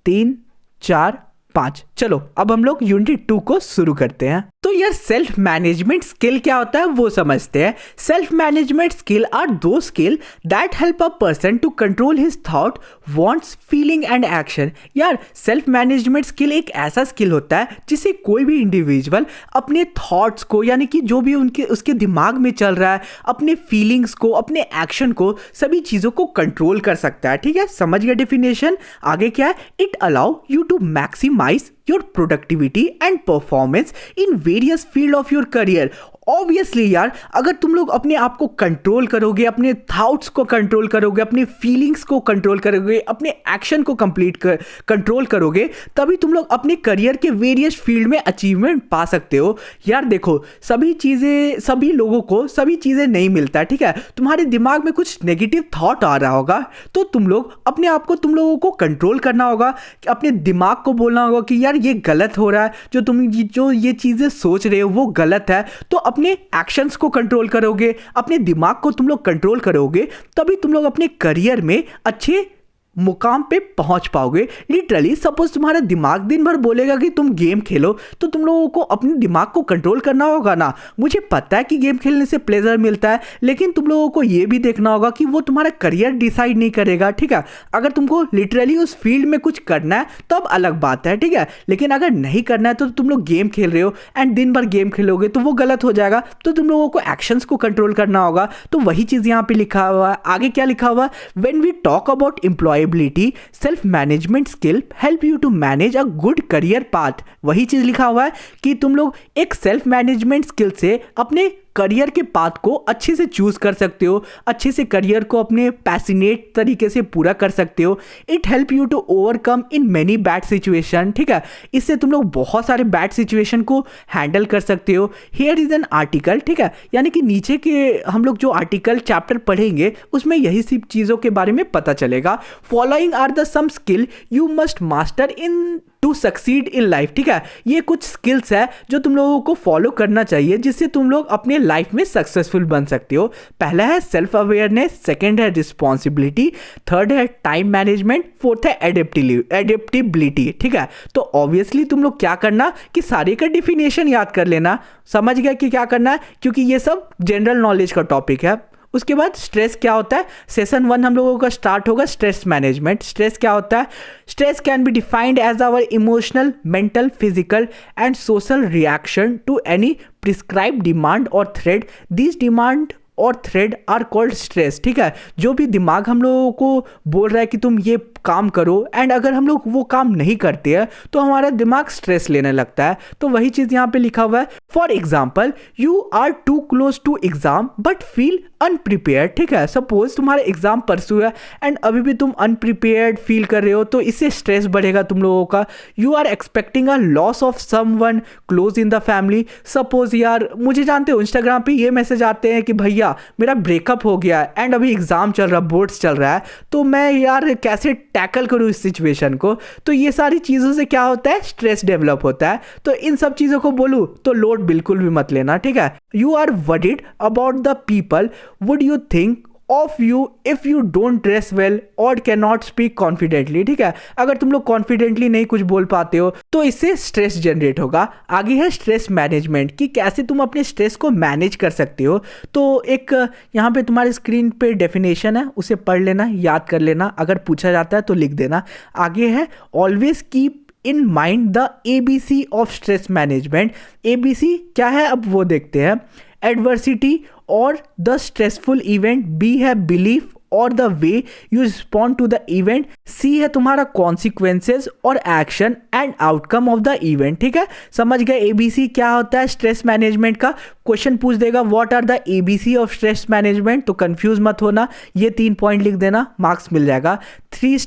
3 4 5। चलो अब हम लोग यूनिट 2 को शुरू करते हैं। तो यार सेल्फ मैनेजमेंट स्किल क्या होता है वो समझते हैं। Self management skill are those skill that help a person to control his thought, wants, feeling and action. यार सेल्फ मैनेजमेंट स्किल एक ऐसा स्किल होता है जिससे कोई भी इंडिविजुअल अपने थॉट्स को, यानी कि जो भी उसके दिमाग में चल रहा है, अपने फीलिंग्स को, अपने एक्शन को, सभी चीज़ों को कंट्रोल कर सकता है, ठीक है। समझ गया डेफिनेशन। आगे क्या है? It allow you to maximize your productivity and performance in various field of your career। Obviously यार अगर तुम लोग अपने आप को कंट्रोल करोगे, अपने थॉट्स को कंट्रोल करोगे, अपने फीलिंग्स को कंट्रोल करोगे, अपने एक्शन को कंट्रोल करोगे, तभी तुम लोग अपने करियर के वेरियस फील्ड में अचीवमेंट पा सकते हो। यार देखो सभी चीज़ें, सभी लोगों को सभी चीज़ें नहीं मिलता, ठीक है। तुम्हारे दिमाग में कुछ नेगेटिव थॉट आ रहा होगा तो तुम लोग अपने आप को, तुम लोगों को कंट्रोल करना होगा, अपने दिमाग को बोलना होगा कि यार ये गलत हो रहा है, जो ये चीज़ें सोच रहे हो वो गलत है। तो अपने एक्शंस को कंट्रोल करोगे, अपने दिमाग को तुम लोग कंट्रोल करोगे, तभी तुम लोग अपने करियर में अच्छे मुकाम पे पहुंच पाओगे। लिटरली सपोज तुम्हारा दिमाग दिन भर बोलेगा कि तुम गेम खेलो, तो तुम लोगों को अपने दिमाग को कंट्रोल करना होगा ना। मुझे पता है कि गेम खेलने से प्लेजर मिलता है, लेकिन तुम लोगों को ये भी देखना होगा कि वो तुम्हारा करियर डिसाइड नहीं करेगा, ठीक है। अगर तुमको लिटरली उस फील्ड में कुछ करना है तब अलग बात है, ठीक है। लेकिन अगर नहीं करना है तो तुम लोग गेम खेल रहे हो एंड दिन भर गेम खेलोगे तो वो गलत हो जाएगा। तो तुम लोगों को एक्शंस को कंट्रोल करना होगा। तो वही चीज़ यहाँ पे लिखा हुआ है। आगे क्या लिखा हुआ है? When we talk about employability, self management skill help you to manage a good career path. वही चीज लिखा हुआ है कि तुम लोग एक सेल्फ मैनेजमेंट स्किल से अपने करियर के पाथ को अच्छे से चूज कर सकते हो, अच्छे से करियर को अपने पैशनेट तरीके से पूरा कर सकते हो। It help you to overcome in many bad situation, ठीक है। इससे तुम लोग बहुत सारे बैड सिचुएशन को हैंडल कर सकते हो। हियर इज एन आर्टिकल, ठीक है, यानी कि नीचे के हम लोग जो आर्टिकल चैप्टर पढ़ेंगे उसमें यही सब चीज़ों के बारे में पता चलेगा। Following are the some skill you must master in to succeed in life, ठीक है। ये कुछ स्किल्स है जो तुम लोगों को फॉलो करना चाहिए जिससे तुम लोग अपने लाइफ में सक्सेसफुल बन सकते हो। पहला है सेल्फ अवेयरनेस, सेकंड है रिस्पॉन्सिबिलिटी, थर्ड है टाइम मैनेजमेंट, फोर्थ है एडेप्टिबिलिटी, ठीक है। तो ऑब्वियसली तुम लोग क्या करना कि सारे का डिफिनेशन याद कर लेना। समझ गया कि क्या करना है, क्योंकि ये सब जनरल नॉलेज का टॉपिक है। उसके बाद स्ट्रेस क्या होता है? सेशन 1 हम लोगों का स्टार्ट होगा स्ट्रेस मैनेजमेंट। स्ट्रेस क्या होता है? Stress can be defined as our emotional, mental, physical and social reaction to any prescribe demand or threat. This demand or threat are called stress, ठीक है। जो भी दिमाग हम लोगों को बोल रहा है कि तुम ये काम करो एंड अगर हम लोग वो काम नहीं करते हैं तो हमारा दिमाग स्ट्रेस लेने लगता है। तो वही चीज़ यहाँ पे लिखा हुआ है। For example, you are too close to exam but feel unprepared, ठीक है। सपोज तुम्हारा एग्जाम परसू है एंड अभी भी तुम अनप्रिपेयर्ड फील कर रहे हो, तो इससे स्ट्रेस बढ़ेगा तुम लोगों का। You are expecting a loss of someone close in the family. Suppose यार मुझे जानते हो इंस्टाग्राम पे ये मैसेज आते हैं कि भैया मेरा ब्रेकअप हो गया है एंड अभी एग्जाम चल रहा है, बोर्ड्स चल रहा है, तो मैं यार कैसे टैकल करूँ इस सिचुएशन को। तो ये सारी चीज़ों से क्या होता है? स्ट्रेस डेवलप होता है। तो इन सब चीज़ों को बोलूँ तो लोड बिल्कुल भी मत लेना, ठीक है। You are worried about the people would you think of you if you don't dress well or can not speak confidently, ठीक है। अगर तुम लोग कॉन्फिडेंटली नहीं कुछ बोल पाते हो तो इससे स्ट्रेस जनरेट होगा। आगे है स्ट्रेस मैनेजमेंट, कि कैसे तुम अपने स्ट्रेस को मैनेज कर सकते हो। तो एक यहाँ पे तुम्हारी स्क्रीन पे डेफिनेशन है, उसे पढ़ लेना, याद कर लेना, अगर पूछा जाता है तो लिख देना। आगे है always keep in mind the ABC of stress management. ABC क्या है अब वो देखते हैं। एडवर्सिटी और द स्ट्रेसफुल इवेंट, बी है बिलीफ और the way you respond to the event, C है तुम्हारा कॉन्सिक्वेंसेज और action and outcome of the event. ठीक है, समझ गए ABC क्या होता है स्ट्रेस मैनेजमेंट का। क्वेश्चन पूछ देगा what are the ABC of stress management, तो कंफ्यूज मत होना, ये 3 पॉइंट लिख देना, मार्क्स मिल जाएगा। 3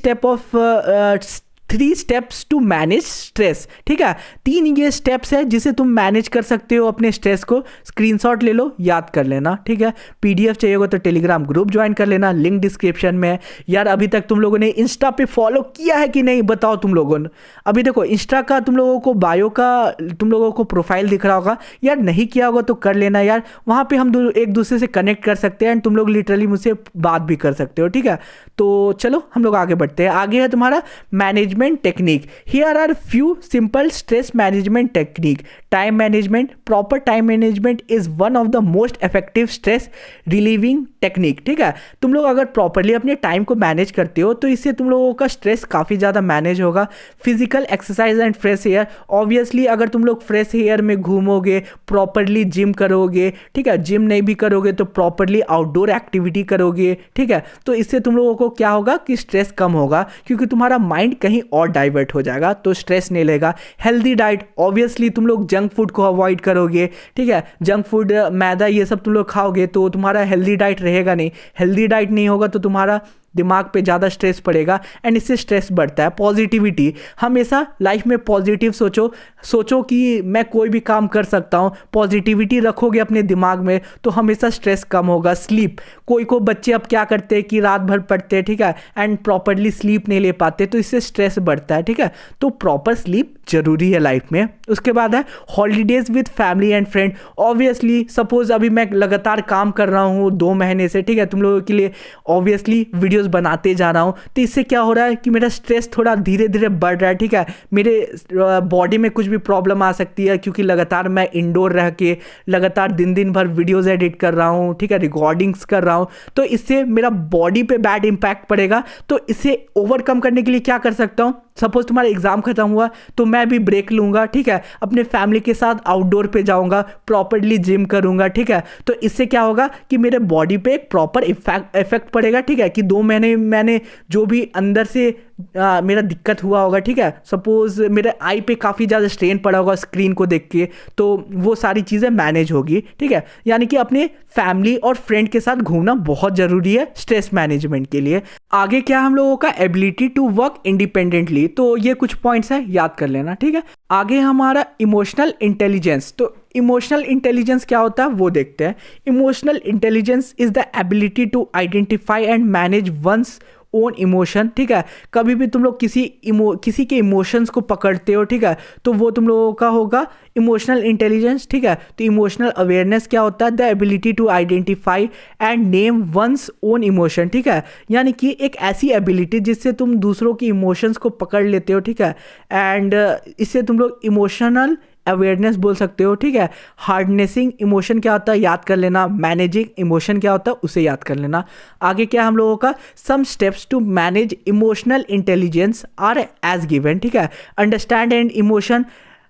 स्टेप्स टू मैनेज स्ट्रेस। ठीक है, 3 ये स्टेप्स है जिसे तुम मैनेज कर सकते हो अपने स्ट्रेस को। स्क्रीनशॉट ले लो, याद कर लेना। ठीक है, PDF चाहिए होगा तो टेलीग्राम ग्रुप ज्वाइन कर लेना, लिंक डिस्क्रिप्शन में है। यार अभी तक तुम लोगों ने इंस्टा पे फॉलो किया है कि नहीं बताओ तुम लोगों ने। अभी देखो इंस्टा का तुम लोगों को बायो का तुम लोगों को प्रोफाइल दिख रहा होगा, यार नहीं किया होगा तो कर लेना यार। वहाँ पे हम एक दूसरे से कनेक्ट कर सकते हैं एंड तुम लोग लिटरली मुझसे बात भी कर सकते हो। ठीक है, तो चलो हम लोग आगे बढ़ते हैं। आगे है तुम्हारा management technique. Here are few simple stress management technique. Time management, proper time management is one of the most effective stress relieving technique. ठीक है, तुम लोग अगर प्रॉपरली अपने टाइम को मैनेज करते हो तो इससे तुम लोगों का स्ट्रेस काफ़ी ज़्यादा मैनेज होगा। Physical exercise and fresh air, obviously अगर तुम लोग फ्रेश एयर में घूमोगे, प्रॉपरली जिम करोगे, ठीक है, जिम नहीं भी करोगे तो प्रॉपरली आउटडोर एक्टिविटी करोगे। ठीक है, तो इससे तुम लोगों को क्या होगा कि स्ट्रेस कम होगा, क्योंकि तुम्हारा माइंड कहीं और डाइवर्ट हो जाएगा, तो स्ट्रेस नहीं लेगा। हेल्दी डाइट, ऑब्वियसली तुम लोग जंक फूड को अवॉइड करोगे। ठीक है, जंक फूड, मैदा, ये सब तुम लोग खाओगे तो तुम्हारा हेल्दी डाइट रहेगा नहीं। हेल्दी डाइट नहीं होगा तो तुम्हारा दिमाग पे ज़्यादा स्ट्रेस पड़ेगा एंड इससे स्ट्रेस बढ़ता है। पॉजिटिविटी, हमेशा लाइफ में पॉजिटिव सोचो कि मैं कोई भी काम कर सकता हूँ। पॉजिटिविटी रखोगे अपने दिमाग में तो हमेशा स्ट्रेस कम होगा। स्लीप, कोई बच्चे अब क्या करते हैं कि रात भर पढ़ते हैं, ठीक है, एंड प्रॉपरली स्लीप नहीं ले पाते तो इससे स्ट्रेस बढ़ता है। ठीक है, तो प्रॉपर स्लीप जरूरी है लाइफ में। उसके बाद है holidays with family and friend. Obviously suppose अभी मैं लगातार काम कर रहा हूँ 2 महीने से, ठीक है, तुम लोगों के लिए ऑब्वियसली वीडियोस बनाते जा रहा हूँ, तो इससे क्या हो रहा है कि मेरा स्ट्रेस थोड़ा धीरे धीरे बढ़ रहा है। ठीक है, मेरे बॉडी में कुछ भी प्रॉब्लम आ सकती है क्योंकि लगातार मैं इंडोर रह के लगातार दिन भर वीडियोस एडिट कर रहा हूँ, ठीक है, रिकॉर्डिंग्स कर रहा हूँ, तो इससे मेरा बॉडी पे बैड इम्पैक्ट पड़ेगा। तो इसे ओवरकम करने के लिए क्या कर सकता हूँ, सपोज तुम्हारा एग्जाम खत्म हुआ तो मैं भी ब्रेक लूंगा, ठीक है, अपने फैमिली के साथ आउटडोर पे जाऊंगा, प्रॉपरली जिम करूंगा। ठीक है, तो इससे क्या होगा कि मेरे बॉडी पे एक प्रॉपर इफेक्ट पड़ेगा। ठीक है, कि 2 महीने मैंने जो भी अंदर से मेरा दिक्कत हुआ होगा, ठीक है, सपोज मेरे आई पे काफ़ी ज़्यादा स्ट्रेन पड़ा होगा स्क्रीन को देख के, तो वो सारी चीज़ें मैनेज होगी। ठीक है, यानी कि अपने फैमिली और फ्रेंड के साथ घूमना बहुत ज़रूरी है स्ट्रेस मैनेजमेंट के लिए। आगे क्या हम लोगों का एबिलिटी टू वर्क इंडिपेंडेंटली, तो ये कुछ पॉइंट्स है, याद कर लेना। ठीक है, आगे हमारा इमोशनल इंटेलिजेंस। तो इमोशनल इंटेलिजेंस क्या होता है वो देखते हैं। Emotional intelligence is the ability to identify and manage one's own emotion. ठीक है, कभी भी तुम लोग किसी के इमोशंस को पकड़ते हो, ठीक है, तो वो तुम लोगों का होगा इमोशनल इंटेलिजेंस। ठीक है, तो इमोशनल अवेयरनेस क्या होता है, the ability to identify and name one's own emotion. ठीक है, यानी कि एक ऐसी एबिलिटी जिससे तुम दूसरों की इमोशंस को पकड़ लेते हो, ठीक है, एंड इससे तुम लोग इमोशनल अवेयरनेस बोल सकते हो। ठीक है, हार्डनेसिंग इमोशन क्या होता है याद कर लेना, मैनेजिंग इमोशन क्या होता है उसे याद कर लेना। आगे क्या हम लोगों का some steps to manage emotional intelligence are as given. ठीक है, अंडरस्टैंड एंड इमोशन,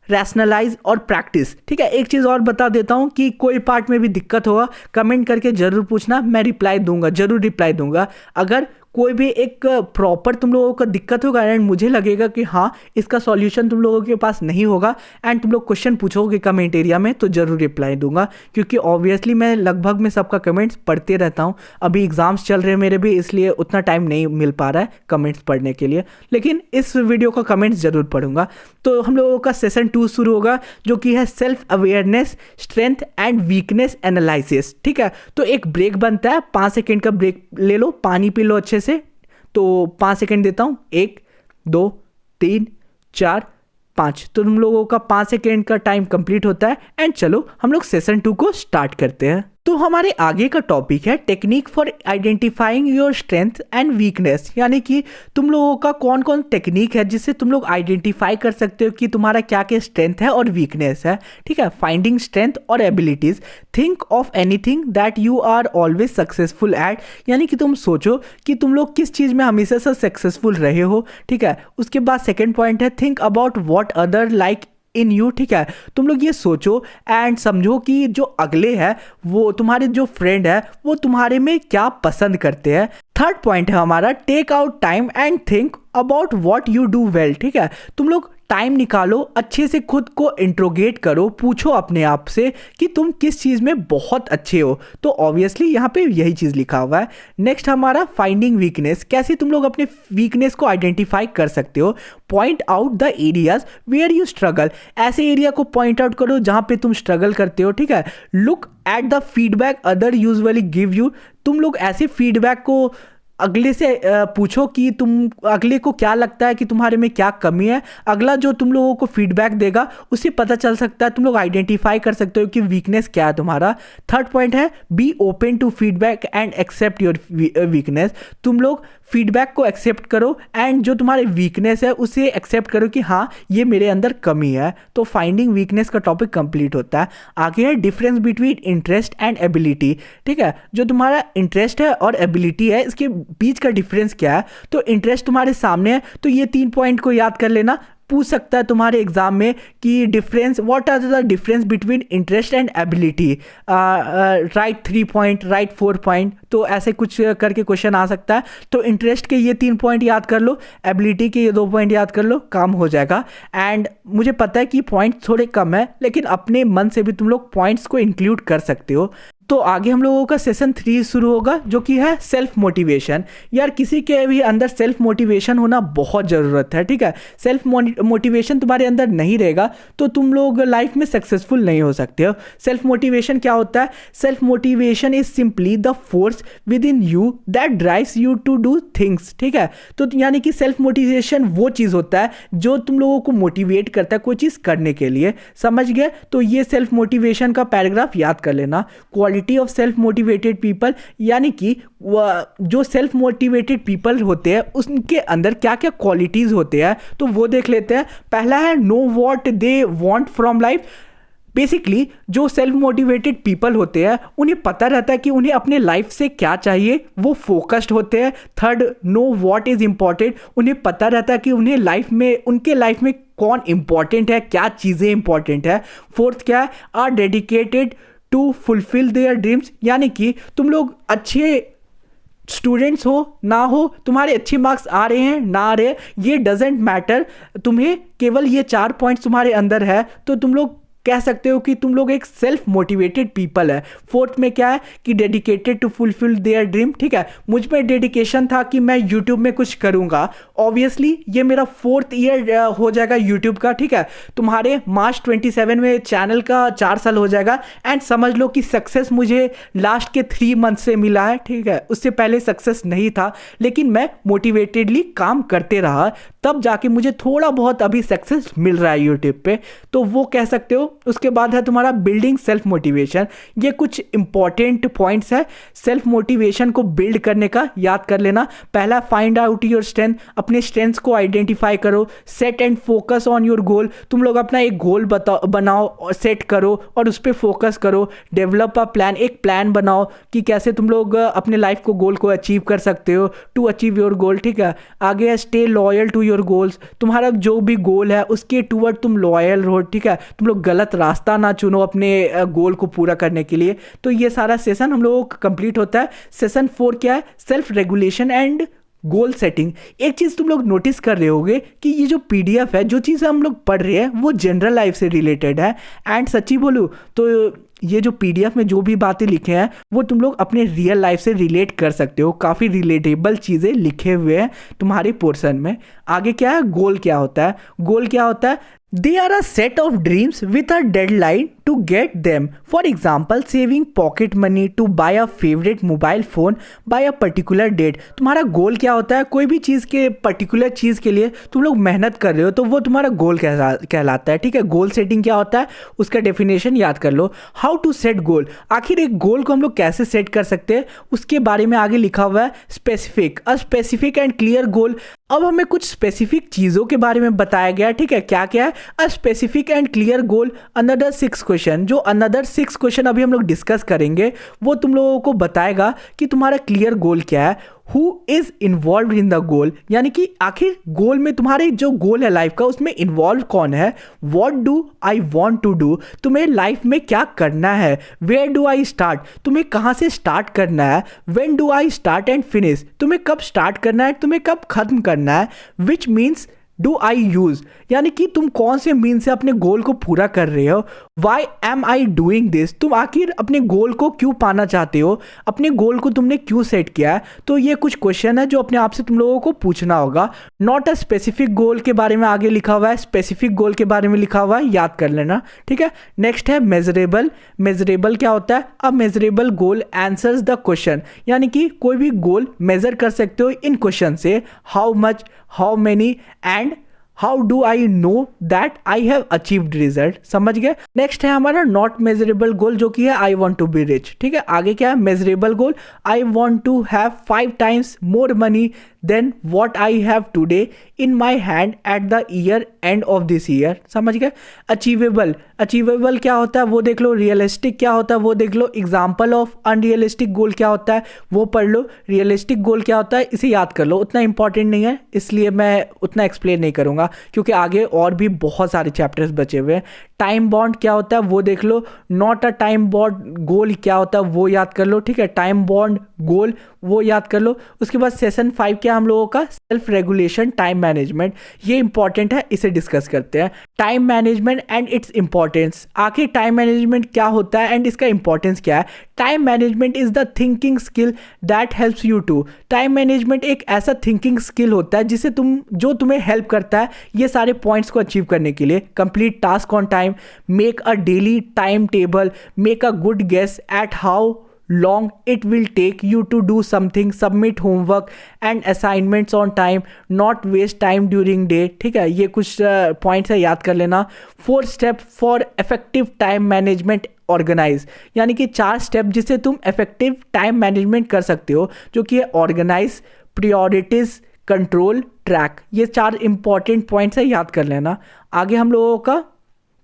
रैशनलाइज और प्रैक्टिस। ठीक है, एक चीज़ और बता देता हूँ कि कोई पार्ट में भी दिक्कत होगा कमेंट करके ज़रूर पूछना, मैं रिप्लाई दूंगा, ज़रूर रिप्लाई दूंगा। अगर कोई भी एक प्रॉपर तुम लोगों को दिक्कत होगा एंड मुझे लगेगा कि हाँ इसका सॉल्यूशन तुम लोगों के पास नहीं होगा एंड तुम लोग क्वेश्चन पूछोगे कमेंट एरिया में, तो ज़रूर रिप्लाई दूंगा, क्योंकि ऑब्वियसली मैं लगभग में सबका कमेंट्स पढ़ते रहता हूँ। अभी एग्जाम्स चल रहे हैं मेरे भी, इसलिए उतना टाइम नहीं मिल पा रहा है कमेंट्स पढ़ने के लिए, लेकिन इस वीडियो का कमेंट्स ज़रूर पढ़ूंगा। तो हम लोगों का सेशन 2 शुरू होगा जो कि है self awareness, strength and weakness analysis. ठीक है, तो एक ब्रेक बनता है, 5 सेकेंड का ब्रेक ले लो, पानी पी लो अच्छे से। तो 5 सेकेंड देता हूँ, 1 2 3 4 5। तो तुम लोगों का 5 सेकेंड का टाइम कंप्लीट होता है एंड चलो हम लोग सेशन 2 को स्टार्ट करते हैं। तो हमारे आगे का टॉपिक है technique for identifying your strength and weakness, यानी कि तुम लोगों का कौन कौन टेक्निक है जिससे तुम लोग आइडेंटिफाई कर सकते हो कि तुम्हारा क्या क्या स्ट्रेंथ है और वीकनेस है। ठीक है, फाइंडिंग स्ट्रेंथ और abilities, think of anything that you are always successful at, यानी कि तुम सोचो कि तुम लोग किस चीज़ में हमेशा से सक्सेसफुल रहे हो। ठीक है, उसके बाद सेकेंड पॉइंट है think about what other like in you. ठीक है, तुम लोग ये सोचो एंड समझो कि जो अगले हैं वो तुम्हारे जो फ्रेंड है वो तुम्हारे में क्या पसंद करते हैं। थर्ड पॉइंट है हमारा take out time and think about what you do well. ठीक है, तुम लोग टाइम निकालो, अच्छे से खुद को इंट्रोगेट करो, पूछो अपने आप से कि तुम किस चीज़ में बहुत अच्छे हो। तो ऑब्वियसली यहाँ पे यही चीज़ लिखा हुआ है। नेक्स्ट हमारा फाइंडिंग वीकनेस, कैसे तुम लोग अपने वीकनेस को आइडेंटिफाई कर सकते हो। Point out the areas where you struggle, ऐसे एरिया को पॉइंट आउट करो जहाँ पे तुम स्ट्रगल करते हो। ठीक है, look at the feedback other usually give you, तुम लोग ऐसे फीडबैक को अगले से पूछो कि तुम अगले को क्या लगता है कि तुम्हारे में क्या कमी है। अगला जो तुम लोगों को फीडबैक देगा उससे पता चल सकता है, तुम लोग आइडेंटिफाई कर सकते हो कि वीकनेस क्या है तुम्हारा। थर्ड पॉइंट है be open to feedback and accept your weakness, तुम लोग फीडबैक को एक्सेप्ट करो एंड जो तुम्हारे वीकनेस है उसे एक्सेप्ट करो कि हाँ ये मेरे अंदर कमी है। तो फाइंडिंग वीकनेस का टॉपिक कंप्लीट होता है। आगे है difference between interest and ability. ठीक है, जो तुम्हारा इंटरेस्ट है और एबिलिटी है इसके बीच का डिफरेंस क्या है। तो इंटरेस्ट तुम्हारे सामने है, तो ये 3 पॉइंट को याद कर लेना। पूछ सकता है तुम्हारे एग्जाम में कि difference, what are the difference between interest and ability, right 3 point, right 4 point, तो ऐसे कुछ करके क्वेश्चन आ सकता है। तो इंटरेस्ट के ये 3 पॉइंट याद कर लो, एबिलिटी के ये 2 पॉइंट याद कर लो, काम हो जाएगा। एंड मुझे पता है कि पॉइंट थोड़े कम है, लेकिन अपने मन से भी तुम लोग पॉइंट्स को इंक्लूड कर सकते हो। तो आगे हम लोगों का सेशन 3 शुरू होगा जो कि है सेल्फ मोटिवेशन। यार किसी के भी अंदर सेल्फ मोटिवेशन होना बहुत ज़रूरत है। ठीक है, सेल्फ मोटिवेशन तुम्हारे अंदर नहीं रहेगा तो तुम लोग लाइफ में सक्सेसफुल नहीं हो सकते हो। सेल्फ मोटिवेशन क्या होता है? Self motivation is simply the force with in you that drives you to do things. ठीक है, तो यानी कि सेल्फ मोटिवेशन वो चीज़ होता है जो तुम लोगों को मोटिवेट करता है कोई चीज़ करने के लिए। समझ गए? तो ये सेल्फ मोटिवेशन का पैराग्राफ याद कर लेना। Quality of self motivated people, यानी कि जो सेल्फ मोटिवेटेड पीपल होते हैं उनके अंदर क्या क्या क्वालिटीज़ होते हैं तो वो देख लेते हैं। पहला है know what they want from life. Basically जो सेल्फ मोटिवेटेड पीपल होते हैं उन्हें पता रहता है कि उन्हें अपने लाइफ से क्या चाहिए, वो फोकस्ड होते हैं। Third, know what is important, उन्हें पता रहता है कि उन्हें लाइफ में, उनके लाइफ में कौन इम्पॉर्टेंट है, क्या चीज़ें इम्पॉर्टेंट है। फोर्थ क्या है? Are dedicated to fulfil their dreams, यानी कि तुम लोग अच्छे स्टूडेंट्स हो ना हो, तुम्हारे अच्छे मार्क्स आ रहे हैं ना आ रहे हैं, ये डजेंट मैटर, तुम्हें केवल ये 4 पॉइंट्स तुम्हारे अंदर है तो तुम लोग कह सकते हो कि तुम लोग एक सेल्फ मोटिवेटेड पीपल है। फोर्थ में क्या है कि dedicated to fulfil their dream. ठीक है, मुझ में डेडिकेशन था कि मैं यूट्यूब में कुछ करूँगा। ऑब्वियसली ये मेरा 4th ईयर हो जाएगा यूट्यूब का। ठीक है, तुम्हारे मार्च 27 में चैनल का 4 साल हो जाएगा। एंड समझ लो कि सक्सेस मुझे लास्ट के 3 मंथ से मिला है। ठीक है, उससे पहले सक्सेस नहीं था, लेकिन मैं मोटिवेटेडली काम करते रहा, तब जाके मुझे थोड़ा बहुत अभी सक्सेस मिल रहा है यूट्यूब पे, तो वो कह सकते हो। उसके बाद है तुम्हारा बिल्डिंग सेल्फ मोटिवेशन। ये कुछ इंपॉर्टेंट पॉइंट्स है सेल्फ मोटिवेशन को बिल्ड करने का, याद कर लेना। पहला, फाइंड आउट योर स्ट्रेंथ, अपने स्ट्रेंथ्स को आइडेंटिफाई करो। Set and focus on your goal, तुम लोग अपना एक गोल बनाओ और सेट करो और उस पर फोकस करो। डेवलप अ प्लान, एक प्लान बनाओ कि कैसे तुम लोग अपने लाइफ को, गोल को अचीव कर सकते हो, टू अचीव योर गोल। ठीक है, आगे है stay loyal to your goals, तुम्हारा जो भी गोल है उसके टूवर्ड तुम लॉयल रहो। ठीक है, तुम लोग गलत रास्ता ना चुनो अपने गोल को पूरा करने के लिए। तो ये सारा सेशन हम लोगों का कंप्लीट होता है। सेशन 4 क्या है? Self regulation and goal setting. एक चीज़ तुम लोग नोटिस कर रहे होगे कि ये जो PDF है, जो चीज़ हम लोग पढ़ रहे हैं वो जनरल लाइफ से रिलेटेड है। एंड सच्ची बोलूँ तो ये जो PDF में जो भी बातें लिखे हैं वो तुम लोग अपने रियल लाइफ से रिलेट कर सकते हो। काफ़ी रिलेटेबल चीज़ें लिखे हुए हैं तुम्हारे पोर्शन में। आगे क्या है? गोल क्या होता है? गोल क्या होता है? They are a set of dreams with a deadline to get them. For example, saving pocket money to buy a favorite mobile phone by a particular date. तुम्हारा गोल क्या होता है? कोई भी चीज़ के पर्टिकुलर चीज़ के लिए तुम लोग मेहनत कर रहे हो तो वो तुम्हारा गोल कहलाता है। ठीक है, गोल सेटिंग क्या होता है उसका डेफिनेशन याद कर लो। हाउ टू सेट गोल, आखिर एक गोल को हम लोग कैसे सेट कर सकते हैं उसके बारे में आगे लिखा हुआ है। Specific, a specific and clear goal अब हमें कुछ स्पेसिफिक चीज़ों के बारे में बताया गया, ठीक है, क्या क्या है, a specific and clear goal, another 6 question. जो अनदर 6 क्वेश्चन अभी हम लोग डिस्कस करेंगे वो तुम लोगों को बताएगा कि तुम्हारा क्लियर गोल क्या है, who is involve in the goal, यानी कि आखिर गोल में तुम्हारे जो गोल है लाइफ का उसमें इन्वॉल्व कौन है, what do I want to do, तुम्हें लाइफ में क्या करना है, वेयर डू आई स्टार्ट, तुम्हें कहाँ से स्टार्ट करना है, when do I start and finish, तुम्हें कब स्टार्ट करना है, तुम्हें कब खत्म करना है, which means do I use, यानी कि तुम कौन से मीन से अपने गोल को पूरा कर रहे हो, why am I doing this, तुम आखिर अपने गोल को क्यों पाना चाहते हो, अपने गोल को तुमने क्यों सेट किया है। तो ये कुछ क्वेश्चन है जो अपने आप से तुम लोगों को पूछना होगा। नॉट अ स्पेसिफिक गोल के बारे में आगे लिखा हुआ है, स्पेसिफिक गोल के बारे में लिखा हुआ है, याद कर लेना, ठीक है। नेक्स्ट है मेजरेबल। मेजरेबल क्या होता है, अ measurable goal answers the question, यानी कि कोई भी गोल मेजर कर सकते हो इन क्वेश्चन से, how much, how many and how do I know that I have achieved result, समझ गए। नेक्स्ट है हमारा नॉट मेजरेबल गोल जो कि है I want to be rich, ठीक है। आगे क्या है measurable goal, I want to have 5 times more money than what I have today in my hand at the year end of this year, समझ गए। अचीवेबल, अचीवेबल क्या होता है वो देख लो, रियलिस्टिक क्या होता है वो देख लो, एग्जाम्पल ऑफ अनरियलिस्टिक गोल क्या होता है वो पढ़ लो, रियलिस्टिक गोल क्या होता है इसे याद कर लो, उतना इंपॉर्टेंट नहीं है इसलिए मैं उतना एक्सप्लेन नहीं करूँगा क्योंकि आगे और भी बहुत सारे चैप्टर्स बचे हुए हैं। टाइम बॉन्ड क्या होता है वो देख लो, नॉट अ टाइम बॉन्ड गोल क्या होता है वो याद कर लो, ठीक है, टाइम बॉन्ड गोल वो याद कर लो। उसके बाद सेशन 5 क्या हम लोगों का, सेल्फ रेगुलेशन टाइम मैनेजमेंट, ये इंपॉर्टेंट है, इसे डिस्कस करते हैं। Time management and its importance, आखिर टाइम मैनेजमेंट क्या होता है एंड इसका इंपॉर्टेंस क्या है। Time management is the thinking skill that helps you to, time management एक ऐसा थिंकिंग स्किल होता है जिसे जो तुम्हें हेल्प करता है ये सारे पॉइंट्स को अचीव करने के लिए। Complete task on time, make a daily time table, make a good guess at how long it will take you to do something, submit homework and assignments on time, not waste time during day, ठीक है, ये कुछ points है, याद कर लेना। 4 step for effective time management organise, यानी कि 4 स्टेप जिससे तुम इफेक्टिव टाइम मैनेजमेंट कर सकते हो, जो कि है ऑर्गेनाइज, प्रायोरिटीज, कंट्रोल, ट्रैक, ये 4 इंपॉर्टेंट पॉइंट्स है, याद कर लेना। आगे हम लोगों का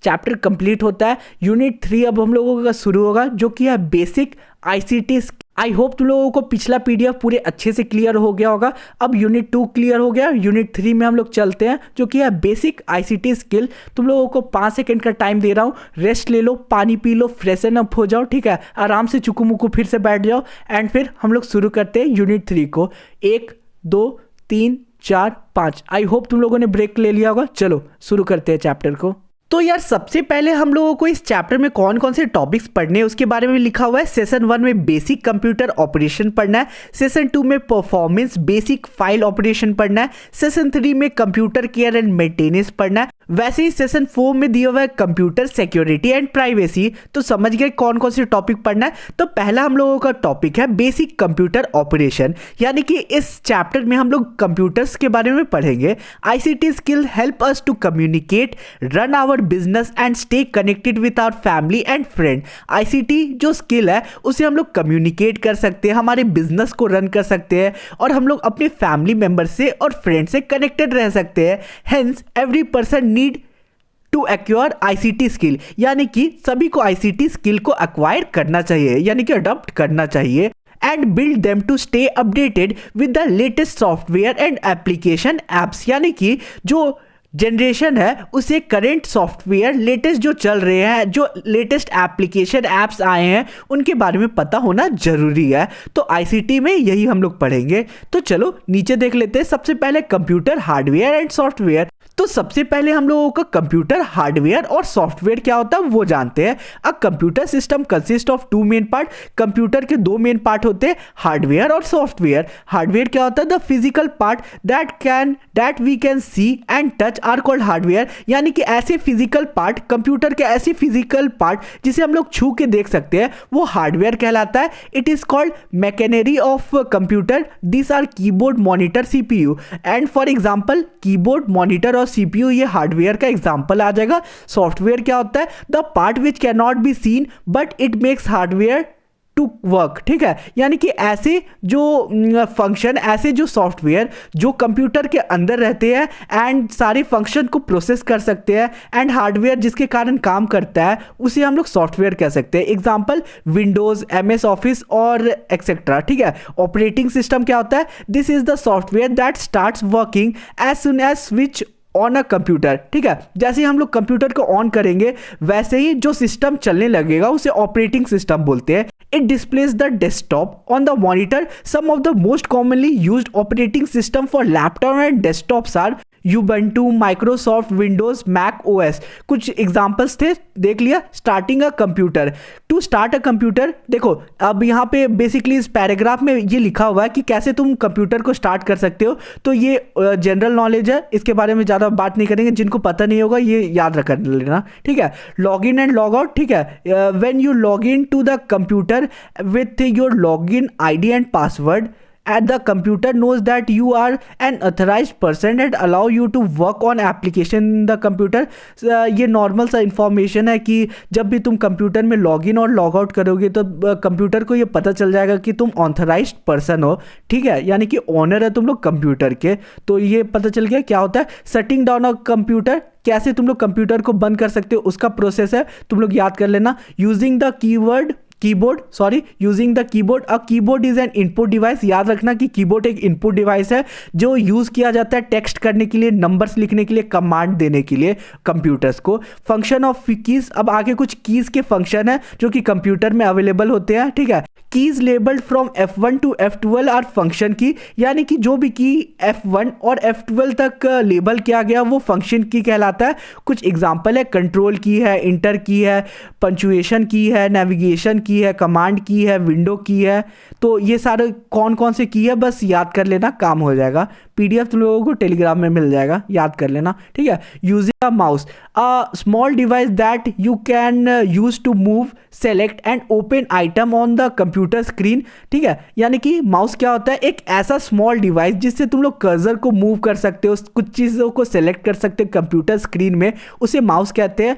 चैप्टर कंप्लीट होता है, यूनिट 3 अब हम लोगों का शुरू होगा जो कि है बेसिक आईसीटी। आई होप तुम लोगों को पिछला पीडीएफ पूरे अच्छे से क्लियर हो गया होगा। अब यूनिट 2 क्लियर हो गया, यूनिट 3 में हम लोग चलते हैं जो कि है बेसिक आईसीटी स्किल। तुम लोगों को 5 सेकंड का टाइम दे रहा हूँ, रेस्ट ले लो, पानी पी लो, फ्रेशन अप हो जाओ, ठीक है, आराम से चुकू मुकू फिर से बैठ जाओ एंड फिर हम लोग शुरू करते हैं यूनिट 3 को। 1 2 3 4 5, आई होप तुम लोगों ने ब्रेक ले लिया होगा। चलो शुरू करते हैं चैप्टर को। तो यार सबसे पहले हम लोगों को इस चैप्टर में कौन कौन से टॉपिक्स पढ़ने हैं उसके बारे में लिखा हुआ है। सेशन 1 में बेसिक कंप्यूटर ऑपरेशन पढ़ना है, सेशन 2 में परफॉर्मेंस बेसिक फाइल ऑपरेशन पढ़ना है, सेशन 3 में कंप्यूटर केयर एंड मेंटेनेंस पढ़ना है। वैसे ही सेशन 4 में दिया हुआ है कंप्यूटर सिक्योरिटी एंड प्राइवेसी। तो समझ गए कौन कौन से टॉपिक पढ़ना है। तो पहला हम लोगों का टॉपिक है बेसिक कंप्यूटर ऑपरेशन, यानी कि इस चैप्टर में हम लोग कंप्यूटर्स के बारे में पढ़ेंगे। ICT skill help us to communicate, run our business and stay connected with our family and friend. ICT जो स्किल है उसे हम लोग कम्युनिकेट कर सकते हैं, हमारे बिजनेस को रन कर सकते हैं और हम लोग अपने फैमिली मेंबर से और फ्रेंड से कनेक्टेड रह सकते हैं। Hence every person need to acquire ICT skill, यानी कि सभी को आईसीटी स्किल को एक्वायर करना चाहिए, यानी कि अडॉप्ट करना चाहिए। And build them to stay updated with the latest software and application apps, यानी कि जो जनरेशन है उसे करेंट सॉफ्टवेयर लेटेस्ट जो चल रहे हैं, जो लेटेस्ट एप्लीकेशन ऐप्स आए हैं उनके बारे में पता होना जरूरी है। तो आईसीटी में यही हम लोग पढ़ेंगे। तो चलो नीचे देख लेते हैं। सबसे पहले कंप्यूटर हार्डवेयर एंड सॉफ्टवेयर। तो सबसे पहले हम लोगों का कंप्यूटर हार्डवेयर और सॉफ्टवेयर क्या होता है वो जानते हैं। A computer system consist of 2 main part. Computer के 2 मेन पार्ट होते हैं, हार्डवेयर और सॉफ्टवेयर। हार्डवेयर क्या होता है, the physical part that we can see and touch are called hardware, यानी कि ऐसे फिजिकल पार्ट, कंप्यूटर के ऐसे फिजिकल पार्ट जिसे हम लोग छू के देख सकते हैं वो हार्डवेयर कहलाता है। It is called machinery of computer, this are keyboard, monitor, CPU and for example keyboard, monitor और सीपीयू ये हार्डवेयर का एग्जांपल आ जाएगा। सॉफ्टवेयर क्या होता है, the part which can not be seen but it makes hardware to work, ठीक है। यानी कि ऐसे जो फंक्शन, ऐसे जो सॉफ्टवेयर जो कंप्यूटर के अंदर रहते हैं एंड सारे फंक्शन को प्रोसेस कर सकते हैं एंड हार्डवेयर जिसके कारण काम करता है उसे हम लोग सॉफ्टवेयर कह सकते हैं। एग्जांपल विंडोज, MS ऑफिस और एक्सेट्रा, ठीक है। ऑपरेटिंग सिस्टम क्या होता है? This is the software that starts working as soon as switch on a computer, ठीक है। जैसे ही हम लोग कंप्यूटर को ऑन करेंगे वैसे ही जो सिस्टम चलने लगेगा उसे ऑपरेटिंग सिस्टम बोलते हैं। It displays the desktop on the monitor. Some of the most commonly used operating system for laptop and desktops are Ubuntu, Microsoft Windows, Mac OS। कुछ एग्जाम्पल्स थे, देख लिया। Starting a computer, to start a computer, देखो अब यहाँ पे basically इस paragraph में ये लिखा हुआ है कि कैसे तुम कंप्यूटर को स्टार्ट कर सकते हो। तो ये जनरल नॉलेज है, इसके बारे में ज़्यादा बात नहीं करेंगे। जिनको पता नहीं होगा ये याद रख लेना, ठीक है। Log in and log out, ठीक है। When you log in to the computer with your login ID and password at the computer knows that you are an authorized person and allow you to work on application in the computer। ये normal सा information है कि जब भी तुम computer में login और log out करोगे तो कंप्यूटर को ये पता चल जाएगा कि तुम ऑथराइज्ड पर्सन हो, ठीक है। यानी कि ऑनर है तुम लोग कंप्यूटर के। तो ये पता चल गया क्या होता है शटिंग डाउन अ कंप्यूटर, कैसे तुम लोग कंप्यूटर को बंद कर सकते हो उसका प्रोसेस है, तुम लोग याद कर लेना। Using the using the keyboard, a keyboard is an input device. याद रखना कि कीबोर्ड एक इनपुट डिवाइस है जो यूज किया जाता है टेक्स्ट करने के लिए, नंबर्स लिखने के लिए, कमांड देने के लिए कंप्यूटर्स को। फंक्शन ऑफ कीज, अब आगे कुछ कीज के फंक्शन है जो कि कंप्यूटर में अवेलेबल होते हैं, ठीक है। Keys labelled from F1 to F12 are function key, यानी कि जो भी की F1 और F12 तक लेबल किया गया वो फंक्शन की कहलाता है। कुछ एग्जांपल है, कंट्रोल की है, इंटर की है, पंचुएशन की है, नेविगेशन की है, कमांड की है, विंडो की है। तो ये सारे कौन कौन से की है बस याद कर लेना, काम हो जाएगा। PDF तुम लोगों को टेलीग्राम में मिल जाएगा, याद कर लेना, ठीक है। Using a mouse, a small device that you can use to move, select and open item on the computer screen, ठीक है। यानी कि माउस क्या होता है? एक ऐसा स्मॉल डिवाइस जिससे तुम लोग कर्सर को मूव कर सकते हो, कुछ चीज़ों को सेलेक्ट कर सकते हो कंप्यूटर स्क्रीन में, उसे माउस कहते हैं।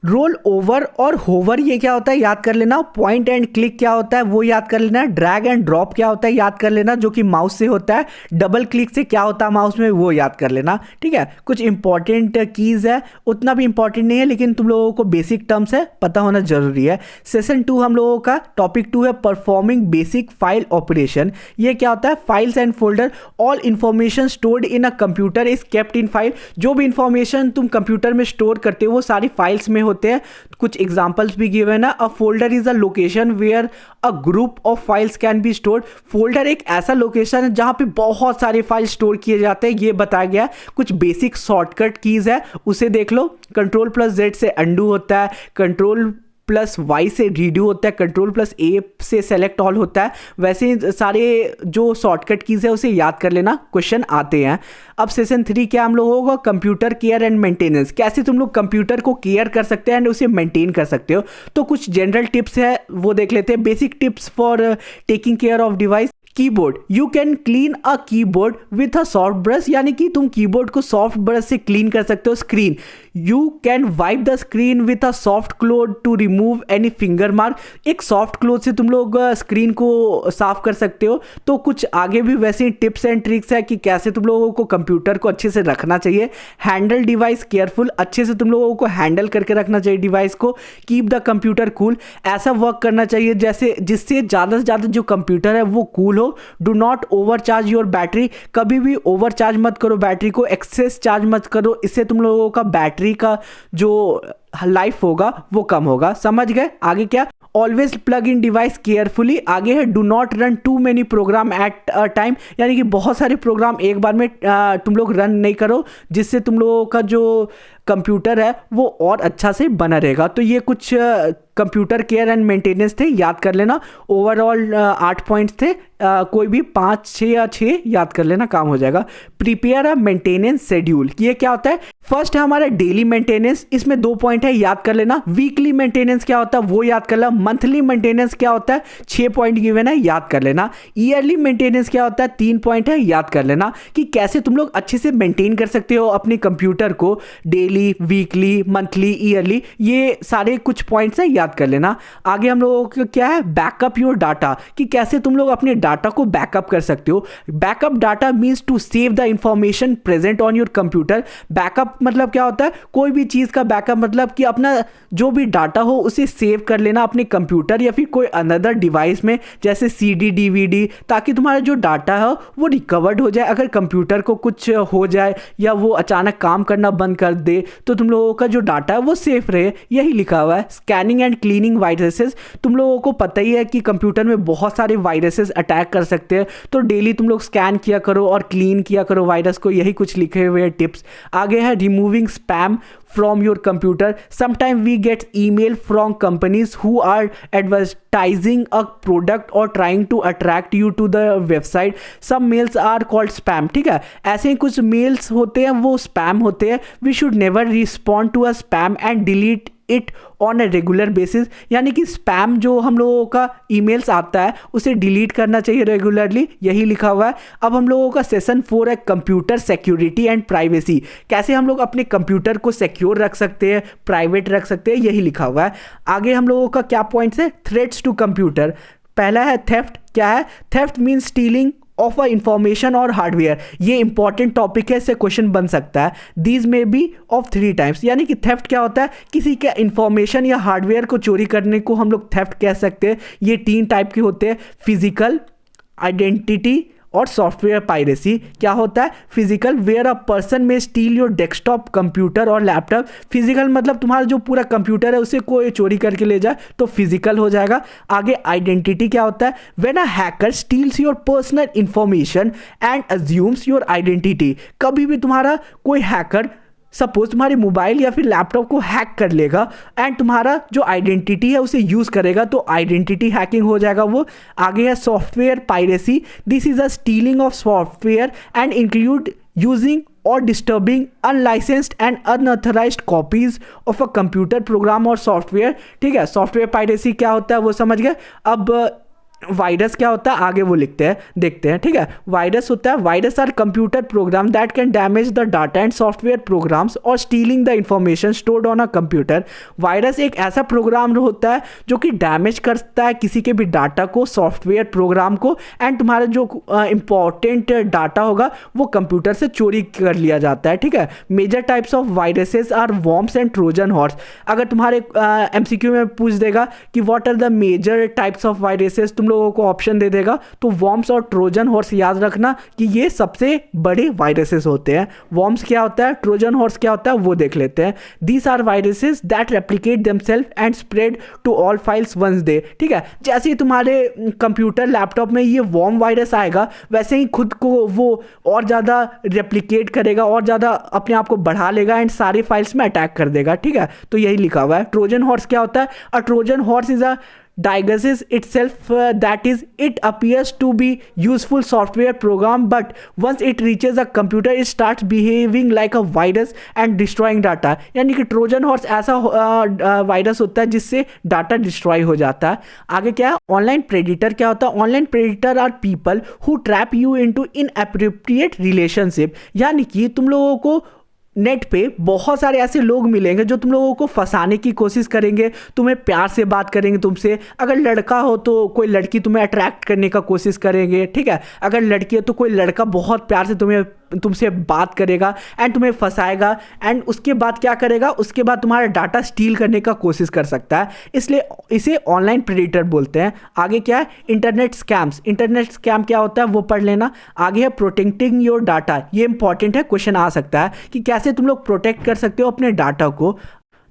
रोल ओवर और होवर ये क्या होता है याद कर लेना। पॉइंट एंड क्लिक क्या होता है वो याद कर लेना। ड्रैग एंड ड्रॉप क्या होता है याद कर लेना, जो कि माउस से होता है। डबल क्लिक से क्या होता है माउस में वो याद कर लेना, ठीक है। कुछ इंपॉर्टेंट कीज है, उतना भी इंपॉर्टेंट नहीं है लेकिन तुम लोगों को बेसिक टर्म्स है पता होना जरूरी है। सेशन 2 हम लोगों का टॉपिक 2 है परफॉर्मिंग बेसिक फाइल ऑपरेशन। ये क्या होता है? Files and folder, all information stored in a computer is kept in file. जो भी इंफॉर्मेशन तुम कंप्यूटर में स्टोर करते हो वो सारी फाइल्स में होते हैं। कुछ एग्जांपल्स भी गिवन है। A folder is a location where a group of files can be stored. Folder एक ऐसा लोकेशन है जहां पे बहुत सारे फाइल स्टोर किए जाते हैं, ये बताया गया है। कुछ बेसिक शॉर्टकट कीज है उसे देख लो। Ctrl+Z से अंडू होता है, Ctrl+Y से रीडू होता है, Ctrl+A से सेलेक्ट ऑल होता है। वैसे ही सारे जो शॉर्टकट कीज है उसे याद कर लेना, क्वेश्चन आते हैं। अब सेशन 3 क्या हम लोगों को कंप्यूटर केयर एंड मेंटेनेंस, कैसे तुम लोग कंप्यूटर को केयर कर सकते हैं एंड उसे मेंटेन कर सकते हो। तो कुछ जनरल टिप्स है वो देख लेते हैं। Basic tips for taking care of device. Keyboard, you can clean a keyboard with a soft brush, यानी कि तुम कीबोर्ड को सॉफ्ट ब्रश से क्लीन कर सकते हो। Screen, you can wipe the screen with a soft cloth to remove any finger mark. एक soft cloth से तुम लोग स्क्रीन को साफ कर सकते हो। तो कुछ आगे भी वैसे टिप्स एंड ट्रिक्स है कि कैसे तुम लोगों को कंप्यूटर को अच्छे से रखना चाहिए। हैंडल डिवाइस केयरफुल, अच्छे से तुम लोगों को हैंडल करके रखना चाहिए डिवाइस को। कीप द कंप्यूटर कूल, ऐसा वर्क करना चाहिए जैसे जिससे ज़्यादा से ज़्यादा जो कंप्यूटर है वो कूल हो। Do not overcharge your battery, कभी भी ओवरचार्ज मत करो बैटरी को, एक्सेस चार्ज मत करो, इससे तुम लोगों का बैटरी का जो लाइफ होगा वो कम होगा। समझ गए? आगे क्या? Always plug in device carefully. आगे है do not run too many program at a time, यानी कि बहुत सारे प्रोग्राम एक बार में तुम लोग रन नहीं करो, जिससे तुम लोगों का जो कंप्यूटर है वो और अच्छा से बना रहेगा। तो ये कुछ कंप्यूटर केयर एंड मेंटेनेंस थे, याद कर लेना। ओवरऑल 8 पॉइंट्स थे, कोई भी 5, 6 या 6 याद कर लेना, काम हो जाएगा। प्रिपेयर अ मेंटेनेंस शेड्यूल, ये क्या होता है? फर्स्ट है हमारा डेली मेंटेनेंस, इसमें 2 पॉइंट है, याद कर लेना। वीकली मेंटेनेंस क्या होता है वो याद कर लेना। मंथली मेंटेनेंस क्या होता है, 6 पॉइंट गिवन है, याद कर लेना। ईयरली मेंटेनेंस क्या होता है, 3 पॉइंट है, याद कर लेना कि कैसे तुम लोग अच्छे से मेंटेन कर सकते हो अपने कंप्यूटर को, डेली, वीकली, मंथली, ईयरली, ये सारे कुछ पॉइंट्स हैं, याद कर लेना। आगे हम लोगों को क्या है, बैकअप योर डाटा, कि कैसे तुम लोग अपने डाटा को बैकअप कर सकते हो। Backup data means to save the information present on your computer. Backup मतलब क्या होता है, कोई भी चीज़ का बैकअप मतलब कि अपना जो भी डाटा हो उसे सेव कर लेना अपने कंप्यूटर या फिर कोई अनदर डिवाइस में, जैसे CD, DVD, ताकि तुम्हारा जो डाटा है वो रिकवर्ड हो जाए। अगर कंप्यूटर को कुछ हो जाए या वो अचानक काम करना बंद कर दे तो तुम लोगों का जो डाटा है वो सेफ रहे, यही लिखा हुआ है। स्कैनिंग एंड क्लीनिंग वायरसेस, तुम लोगों को पता ही है कि कंप्यूटर में बहुत सारे वायरसेस अटैक कर सकते हैं, तो डेली तुम लोग स्कैन किया करो और क्लीन किया करो वायरस को, यही कुछ लिखे हुए टिप्स। आगे है removing spam from your computer. Sometimes we get email from companies who are advertising a product or trying to attract you to the website. Some mails are called spam. ठीक है, ऐसे ही कुछ मेल्स होते हैं वो spam होते हैं। We should never respond to a spam and delete it on a regular basis, यानी कि स्पैम जो हम लोगों का ईमेल्स आता है उसे डिलीट करना चाहिए रेगुलरली, यही लिखा हुआ है। अब हम लोगों का सेशन 4 है कंप्यूटर सिक्योरिटी एंड प्राइवेसी, कैसे हम लोग अपने कंप्यूटर को सिक्योर रख सकते हैं, प्राइवेट रख सकते हैं, यही लिखा हुआ है। आगे हम लोगों का क्या पॉइंट्स है, थ्रेट्स टू कंप्यूटर। पहला है थेफ्ट, क्या है, theft means stealing of a information और हार्डवेयर, ये इंपॉर्टेंट टॉपिक है, इससे क्वेश्चन बन सकता है। दीज में बी ऑफ 3 टाइम्स, यानी कि थेफ्ट क्या होता है, किसी के इंफॉर्मेशन या हार्डवेयर को चोरी करने को हम लोग थेफ्ट कह सकते हैं। ये 3 टाइप के होते हैं, फिजिकल, आइडेंटिटी और सॉफ्टवेयर पायरेसी। क्या होता है, फिजिकल, वेयर अ पर्सन में स्टील योर डेस्कटॉप, कंप्यूटर और लैपटॉप। फिजिकल मतलब तुम्हारा जो पूरा कंप्यूटर है उसे कोई चोरी करके ले जाए तो फिजिकल हो जाएगा। आगे आइडेंटिटी क्या होता है, when a hacker steals your personal information and assumes your identity. कभी भी तुम्हारा कोई हैकर सपोज तुम्हारे मोबाइल या फिर लैपटॉप को हैक कर लेगा एंड तुम्हारा जो आइडेंटिटी है उसे यूज़ करेगा तो आइडेंटिटी हैकिंग हो जाएगा वो। आगे है software piracy, this is a stealing of software and include using or disturbing unlicensed and unauthorized copies of a computer program or software। ठीक है, सॉफ्टवेयर पायरेसी क्या होता है वो समझ गए। अब वायरस क्या होता है आगे वो लिखते हैं, देखते हैं। ठीक है, वायरस होता है, virus are computer program that can damage the data and software programs और stealing the information stored on a computer. Virus एक ऐसा प्रोग्राम होता है जो कि डैमेज करता है किसी के भी डाटा को, सॉफ्टवेयर प्रोग्राम को, एंड तुम्हारा जो इंपॉर्टेंट डाटा होगा वो कंप्यूटर से चोरी कर लिया जाता है। ठीक है, major types of viruses are worms and Trojan horse. अगर तुम्हारे MCQ में पूछ देगा कि what are the major types of viruses, तुम लोगों को ऑप्शन दे देगा तो वॉर्म्स और ट्रोजन हॉर्स याद रखना कि ये सबसे बड़े वायरसेस होते हैं। वॉर्म्स क्या होता है, ट्रोजन हॉर्स क्या होता है वो देख लेते हैं। These are viruses that replicate themselves and spread to all files once they. ठीक है, जैसे ही तुम्हारे कंप्यूटर लैपटॉप में ये वॉर्म वायरस आएगा वैसे ही खुद को वो और ज़्यादा रेप्लिकेट करेगा और ज़्यादा अपने आप को बढ़ा लेगा एंड सारे फाइल्स में अटैक कर देगा। ठीक है, तो यही लिखा हुआ है। ट्रोजन हॉर्स क्या होता है, a Trojan horse is a diagnoses itself that is it appears to be useful software program but once it reaches a computer it starts behaving like a virus and destroying data। यानी कि Trojan horse ऐसा virus होता है जिससे data destroy हो जाता है। आगे क्या है, ऑनलाइन प्रेडिटर क्या होता है, online predator are people who trap you into inappropriate relationship. यानी कि तुम लोगों को नेट पे बहुत सारे ऐसे लोग मिलेंगे जो तुम लोगों को फंसाने की कोशिश करेंगे, तुम्हें प्यार से बात करेंगे तुमसे। अगर लड़का हो तो कोई लड़की तुम्हें अट्रैक्ट करने का कोशिश करेंगे। ठीक है, अगर लड़की है तो कोई लड़का बहुत प्यार से तुमसे बात करेगा एंड तुम्हें फंसाएगा एंड उसके बाद क्या करेगा, उसके बाद तुम्हारा डाटा स्टील करने का कोशिश कर सकता है, इसलिए इसे ऑनलाइन प्रेडिटर बोलते हैं। आगे क्या है, इंटरनेट स्कैम्स। इंटरनेट स्कैम क्या होता है वो पढ़ लेना। आगे है प्रोटेक्टिंग योर डाटा, ये इंपॉर्टेंट है, क्वेश्चन आ सकता है कि कैसे तुम लोग प्रोटेक्ट कर सकते हो अपने डाटा को।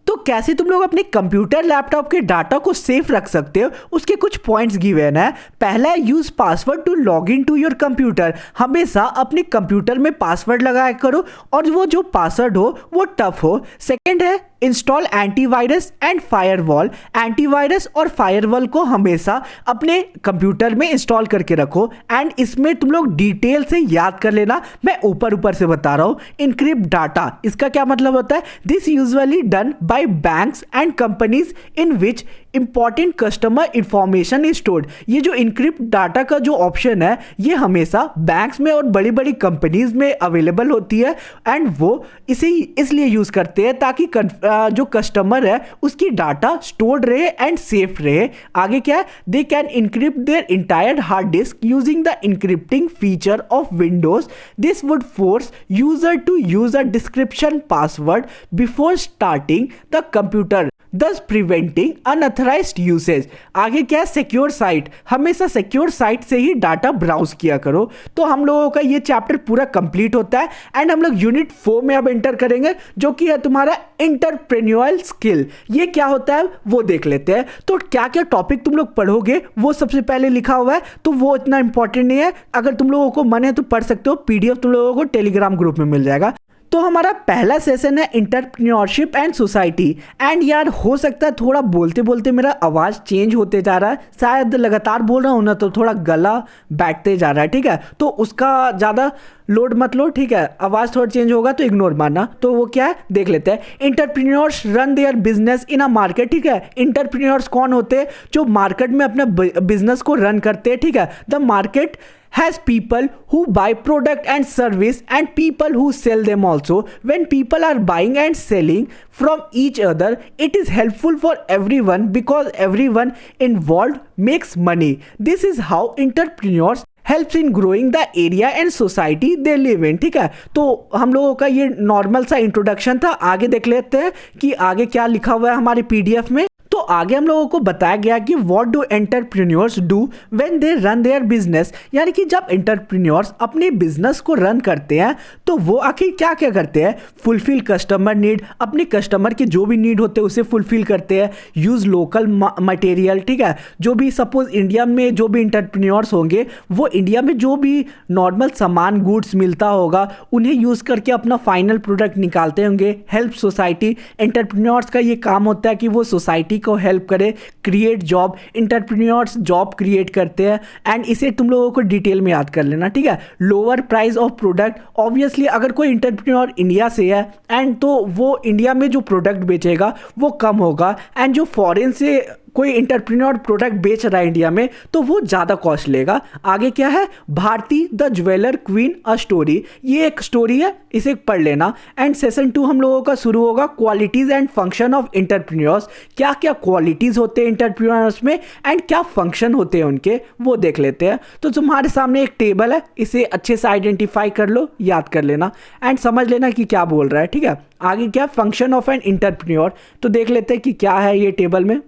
तो कैसे तुम लोग अपने कंप्यूटर लैपटॉप के डाटा को सेफ रख सकते हो उसके कुछ पॉइंट्स गिवन है। पहला है use password to log in to your computer. हमेशा अपने कंप्यूटर में पासवर्ड लगाया करो और वो जो पासवर्ड हो वो टफ हो। सेकंड है install antivirus and firewall. Antivirus और फायरवॉल को हमेशा अपने कंप्यूटर में इंस्टॉल करके रखो एंड इसमें तुम लोग डिटेल से याद कर लेना, मैं ऊपर ऊपर से बता रहा हूँ। इनक्रिप्ट डाटा, इसका क्या मतलब होता है? This usually done by banks and companies in which important customer information is stored. ये जो इनक्रिप्ट डाटा का जो ऑप्शन है ये हमेशा बैंक्स में और बड़ी बड़ी कंपनीज में अवेलेबल होती है एंड वो इसे इसलिए यूज करते हैं ताकि जो कस्टमर है उसकी डाटा स्टोर्ड रहे एंड सेफ रहे। आगे क्या है? They can encrypt their entire hard disk using the encrypting feature of Windows. This would force user to use a description password before starting the computer, thus preventing unauthorized usage। आगे क्या है? Secure site, हमेशा secure site से ही data browse किया करो। तो हम लोगों का ये चैप्टर पूरा कंप्लीट होता है एंड हम लोग यूनिट 4 में अब एंटर करेंगे जो कि है तुम्हारा एंटरप्रेन्योरल स्किल। ये क्या होता है वो देख लेते हैं। तो क्या क्या टॉपिक तुम लोग पढ़ोगे वो सबसे पहले लिखा हुआ है, तो वो इतना इंपॉर्टेंट नहीं है। अगर तुम लोगों को मन है तो पढ़ सकते हो, पीडीएफ तुम लोगों को टेलीग्राम ग्रुप में मिल जाएगा। तो हमारा पहला सेशन है एंटरप्रेन्योरशिप एंड सोसाइटी। एंड यार हो सकता है थोड़ा बोलते बोलते मेरा आवाज़ चेंज होते जा रहा है, शायद लगातार बोल रहा हूँ ना तो थोड़ा गला बैठते जा रहा है, ठीक है? तो उसका ज़्यादा लोड मत लो, ठीक है? आवाज़ थोड़ा चेंज होगा तो इग्नोर मारना। तो वो क्या है देख लेते हैं। Entrepreneurs run their business in a market, ठीक है? एंटरप्रेन्योर्स कौन होते हैं? जो मार्केट में अपना बिजनेस को रन करते हैं, ठीक है? The market has people who buy product and service and people who sell them also. When people are buying and selling from each other, it is helpful for everyone because everyone involved makes money. This is how entrepreneurs helps in growing the area and society they live in, ठीक है? तो हम लोगों का ये normal सा introduction था। आगे देख लेते हैं कि आगे क्या लिखा हुआ है हमारे पीडीएफ में। तो आगे हम लोगों को बताया गया कि what do entrepreneurs do when they run their business, यानी कि जब एंटरप्रेन्योर्स अपने बिजनेस को रन करते हैं तो वो आखिर क्या क्या करते हैं? फुलफिल कस्टमर नीड, अपने कस्टमर के जो भी नीड होते हैं उसे फुलफिल करते हैं। यूज लोकल मटेरियल, ठीक है? जो भी सपोज इंडिया में जो भी एंटरप्रेन्योर्स होंगे वो इंडिया में जो भी नॉर्मल सामान गुड्स मिलता होगा उन्हें यूज करके अपना फाइनल प्रोडक्ट निकालते होंगे। हेल्प सोसाइटी, एंटरप्रेन्योर्स का ये काम होता है कि वो सोसाइटी को हेल्प करे। Create job, entrepreneurs job create करते हैं एंड इसे तुम लोगों को डिटेल में याद कर लेना, ठीक है? Lower price of product, obviously अगर कोई एंटरप्रेन्योर इंडिया से है एंड तो वो इंडिया में जो प्रोडक्ट बेचेगा वो कम होगा एंड जो फॉरेन से कोई एंटरप्रेन्योर प्रोडक्ट बेच रहा है इंडिया में तो वो ज़्यादा कॉस्ट लेगा। आगे क्या है? Bharati the jeweller queen a story, ये एक स्टोरी है, इसे पढ़ लेना। एंड सेशन 2 हम लोगों का शुरू होगा qualities and function of entrepreneurs. क्या क्या क्वालिटीज़ होते हैं एंटरप्रेन्योर्स में एंड क्या फंक्शन होते हैं उनके, वो देख लेते हैं। तो तुम्हारे सामने एक टेबल है, इसे अच्छे से आइडेंटिफाई कर लो, याद कर लेना एंड समझ लेना कि क्या बोल रहा है, ठीक है? आगे क्या? Function of an entrepreneur. तो देख लेते हैं कि क्या है ये टेबल में।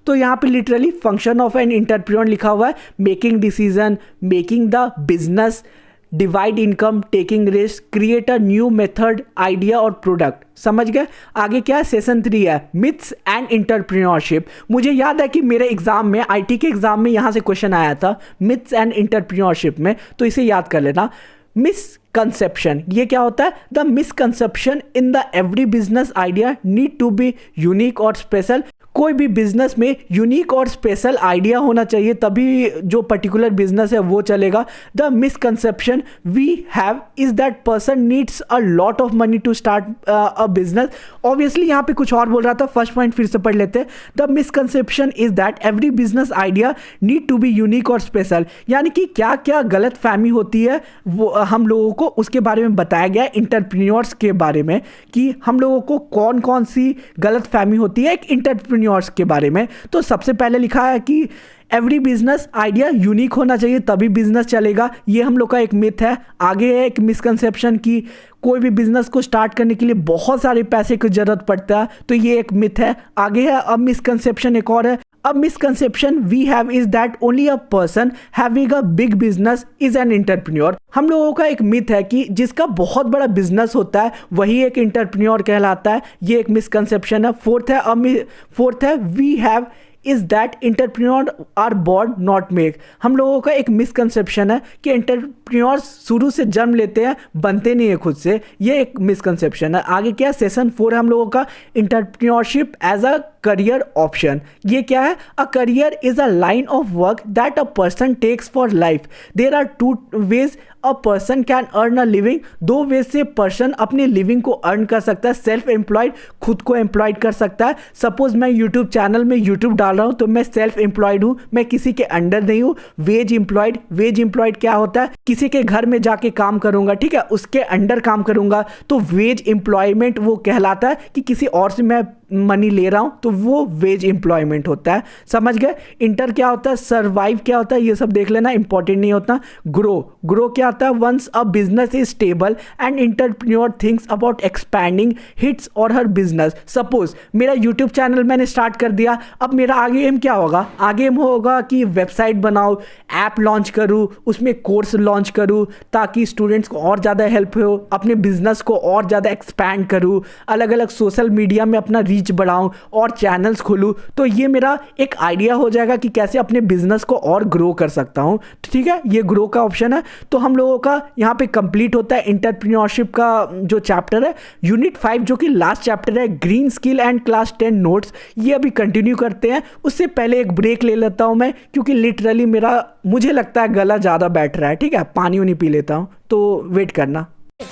तो यहाँ पे literally function of an entrepreneur लिखा हुआ है, making decision, making the business, divide income, taking risk, create a new method, idea और प्रोडक्ट। समझ गए? आगे क्या है? सेशन 3 है मिथ्स एंड एंटरप्रेन्योरशिप। मुझे याद है कि मेरे एग्जाम में, आईटी के एग्जाम में यहाँ से क्वेश्चन आया था मिथ्स एंड एंटरप्रेन्योरशिप में, तो इसे याद कर लेना। मिसकंसेप्शन, ये क्या होता है? The misconception in the every business idea need to be unique और स्पेशल। कोई भी बिजनेस में यूनिक और स्पेशल आइडिया होना चाहिए तभी जो पर्टिकुलर बिजनेस है वो चलेगा। The misconception we have is that person needs a lot of money to start a business. Obviously यहाँ पे कुछ और बोल रहा था, फर्स्ट पॉइंट फिर से पढ़ लेते हैं। The misconception is that every business idea need to be unique और स्पेशल, यानी कि क्या क्या गलत फहमी होती है वो हम लोगों को उसके बारे में बताया गया एंटरप्रेन्योर्स के बारे में, कि हम लोगों को कौन कौन सी गलत फहमी होती है एक एंटरप्रेन्योर्स के बारे में। तो सबसे पहले लिखा है कि एवरी बिजनेस आइडिया यूनिक होना चाहिए तभी बिजनेस चलेगा, ये हम लोग का एक मिथ है। आगे है एक मिसकंसेप्शन की कोई भी बिजनेस को स्टार्ट करने के लिए बहुत सारे पैसे की जरूरत पड़ता है, तो ये एक मिथ है। आगे है अब मिसकंसेप्शन एक और है, A misconception we have is that only a person having a big business is an entrepreneur। हम लोगों का एक मिथ है कि जिसका बहुत बड़ा बिजनेस होता है वही एक एंटरप्रेन्योर कहलाता है, ये एक मिसकंसेप्शन है। फोर्थ है we have is that entrepreneur are born not make. हम लोगों का एक मिसकंसेप्शन है कि एंटरप्रेन्योर्स शुरू से जन्म लेते हैं, बनते नहीं है खुद से। ये एक मिसकंसेप्शन है। आगे क्या है, सेशन 4 है हम लोगों का, entrepreneurship as a career option. ये क्या है, a career is a line of work that a person takes for life. There are 2 ways a person can earn a living. 2 way से पर्सन अपनी लिविंग को अर्न कर सकता है। Self employed, खुद को एम्प्लॉयड कर सकता है। सपोज मैं यूट्यूब चैनल में यूट्यूब डाल रहा हूँ तो मैं सेल्फ एम्प्लॉयड हूँ, मैं किसी के अंडर नहीं हूँ। वेज एम्प्लॉयड, वेज एम्प्लॉयड क्या होता है, किसी के घर में जाके काम करूंगा, ठीक है, उसके अंडर काम करूंगा, तो वेज एम्प्लॉयमेंट वो कहलाता है कि किसी और से मैं मनी ले रहा हूं, तो वो वेज एम्प्लॉयमेंट होता है। समझ गए। इंटर क्या होता है, सर्वाइव क्या होता है, ये सब देख लेना, इंपॉर्टेंट नहीं होता। ग्रो, ग्रो क्या होता है, once a business is stable and entrepreneur thinks about expanding his or her business. Suppose मेरा यूट्यूब चैनल मैंने स्टार्ट कर दिया, अब मेरा आगे एम क्या होगा, आगे एम होगा कि वेबसाइट बनाऊं, ऐप लॉन्च करूं, उसमें कोर्स लॉन्च करूं ताकि स्टूडेंट्स को और ज़्यादा हेल्प हो, अपने बिजनेस को और ज़्यादा एक्सपैंड करूं, अलग अलग सोशल मीडिया में अपना रीच बढ़ाऊं और चैनल्स खोलूं। तो ये मेरा एक आइडिया हो जाएगा कि कैसे अपने बिजनेस को और ग्रो कर सकता हूं। ठीक है, ये ग्रो का ऑप्शन है। तो हम लोगों का यहाँ पे कंप्लीट होता है एंटरप्रेन्योरशिप का जो चैप्टर है। यूनिट 5 जो कि लास्ट चैप्टर है, green skill and class 10 notes, ये अभी कंटिन्यू करते हैं। उससे पहले एक ब्रेक ले लेता हूं मैं, क्योंकि लिटरली मुझे लगता है गला ज़्यादा बैठ रहा है। ठीक है, पानी उनी पी लेता हूँ, तो वेट करना।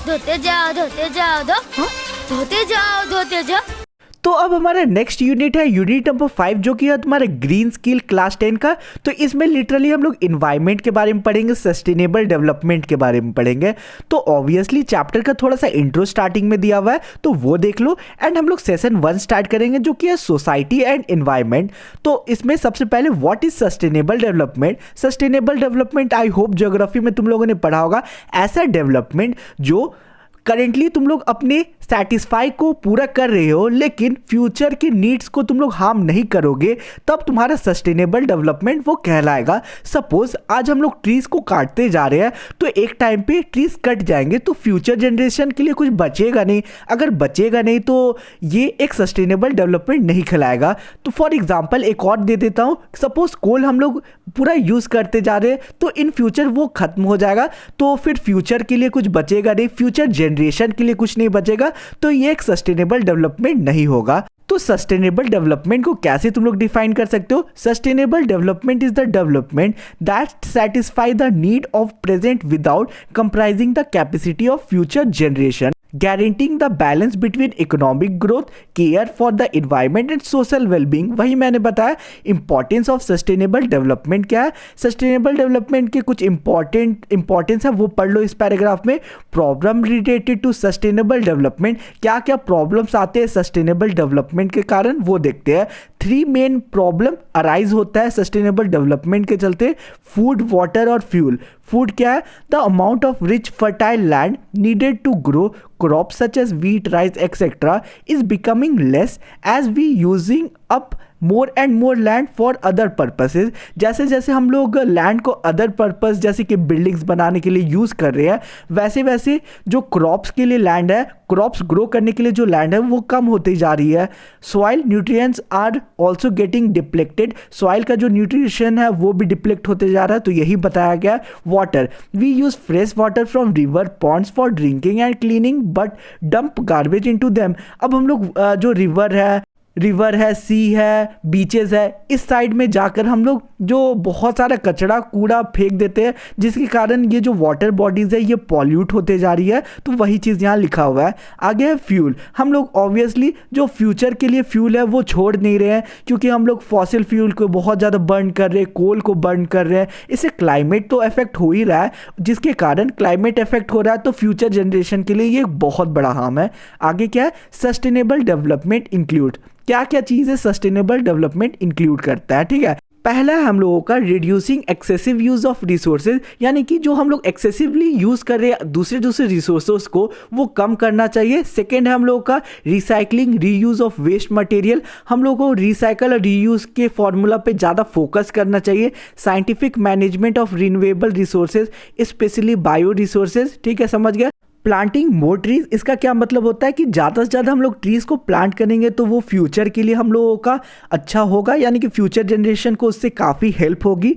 धोते जाओ धोते जाओ धोते जाओ धोते जाओ। तो अब हमारा नेक्स्ट यूनिट है यूनिट नंबर 5 जो कि है तुम्हारा ग्रीन स्किल क्लास 10 का। तो इसमें लिटरली हम लोग इन्वायरमेंट के बारे में पढ़ेंगे, सस्टेनेबल डेवलपमेंट के बारे में पढ़ेंगे। तो ऑब्वियसली चैप्टर का थोड़ा सा इंट्रो स्टार्टिंग में दिया हुआ है, तो वो देख लो। एंड हम लोग सेशन 1 स्टार्ट करेंगे जो कि है सोसाइटी एंड इन्वायरमेंट। तो इसमें सबसे पहले what is sustainable development. Sustainable development I hope geography में तुम लोगों ने पढ़ा होगा, ऐसा डेवलपमेंट जो करेंटली तुम लोग अपने सेटिस्फाई को पूरा कर रहे हो लेकिन फ्यूचर के नीड्स को तुम लोग हार्म नहीं करोगे, तब तुम्हारा सस्टेनेबल डेवलपमेंट वो कहलाएगा। सपोज आज हम लोग ट्रीज को काटते जा रहे हैं, तो एक टाइम पे ट्रीज कट जाएंगे तो फ्यूचर जनरेशन के लिए कुछ बचेगा नहीं। अगर बचेगा नहीं तो ये एक सस्टेनेबल डेवलपमेंट नहीं कहलाएगा। तो फॉर एग्जाम्पल एक और दे देता हूँ, सपोज कोल हम लोग पूरा यूज़ करते जा रहे हैं तो इन फ्यूचर वो खत्म हो जाएगा, तो फिर फ्यूचर के लिए कुछ बचेगा नहीं, फ्यूचर जनरेशन के लिए कुछ नहीं बचेगा, तो ये एक सस्टेनेबल डेवलपमेंट नहीं होगा। तो सस्टेनेबल डेवलपमेंट को कैसे तुम लोग डिफाइन कर सकते हो। Sustainable development is the development that satisfy the need of present without comprising the capacity of future generation, guaranteeing the balance between economic growth, care for the environment and social well-being। वही मैंने बताया importance of sustainable development क्या है। Sustainable development के कुछ importance है वो पढ़ लो इस पैराग्राफ में। Problem related to sustainable development, क्या क्या प्रॉब्लम्स आते हैं सस्टेनेबल डेवलपमेंट के कारण वो देखते हैं। 3 मेन प्रॉब्लम अराइज होता है सस्टेनेबल डेवलपमेंट के चलते, फूड, वाटर और फ्यूल। फूड क्या है, the amount of rich fertile land needed to grow crop such as wheat, rice, etc. is becoming less as we using up more and more land for other purposes. जैसे जैसे हम लोग land को other purpose जैसे कि buildings बनाने के लिए यूज़ कर रहे हैं, वैसे वैसे जो क्रॉप्स के लिए लैंड है, क्रॉप्स ग्रो करने के लिए जो लैंड है वो कम होती जा रही है। Soil nutrients are also getting depleted, soil का जो न्यूट्रिशन है वो भी डिप्लेक्ट होते जा रहा है, तो यही बताया गया। Water, we use fresh water from river ponds for drinking and cleaning but dump garbage into them. अब हम लोग जो रिवर है, सी है, बीचेस है, इस साइड में जाकर हम लोग जो बहुत सारा कचरा कूड़ा फेंक देते हैं, जिसके कारण ये जो वाटर बॉडीज़ है ये पॉल्यूट होते जा रही है। तो वही चीज़ यहाँ लिखा हुआ है। आगे है फ्यूल। हम लोग ऑब्वियसली जो फ्यूचर के लिए फ्यूल है वो छोड़ नहीं रहे हैं, क्योंकि हम लोग फॉसिल फ्यूल को बहुत ज़्यादा बर्न कर रहे हैं, कोल को बर्न कर रहे हैं। इससे क्लाइमेट तो इफेक्ट हो ही रहा है, जिसके कारण क्लाइमेट इफेक्ट हो रहा है तो फ्यूचर जनरेशन के लिए ये बहुत बड़ा हार्म है। आगे क्या है, सस्टेनेबल डेवलपमेंट इंक्लूड, क्या क्या चीज़ें सस्टेनेबल डेवलपमेंट इंक्लूड करता है। ठीक है, पहला है हम लोगों का reducing excessive use of resources, यानी कि जो हम लोग एक्सेसिवली यूज़ कर रहे हैं दूसरे रिसोर्सेज को वो कम करना चाहिए। सेकेंड है हम लोगों का recycling, reuse of waste material, हम लोगों को रिसाइकल और रीयूज़ के फॉर्मूला पे ज़्यादा फोकस करना चाहिए। Scientific management of renewable resources, specially bio resources. ठीक है, समझ गए। प्लांटिंग मोर ट्रीज, इसका क्या मतलब होता है कि ज़्यादा से ज़्यादा हम लोग ट्रीज़ को प्लांट करेंगे तो वो फ्यूचर के लिए हम लोगों का अच्छा होगा, यानी कि फ्यूचर जनरेशन को उससे काफ़ी हेल्प होगी।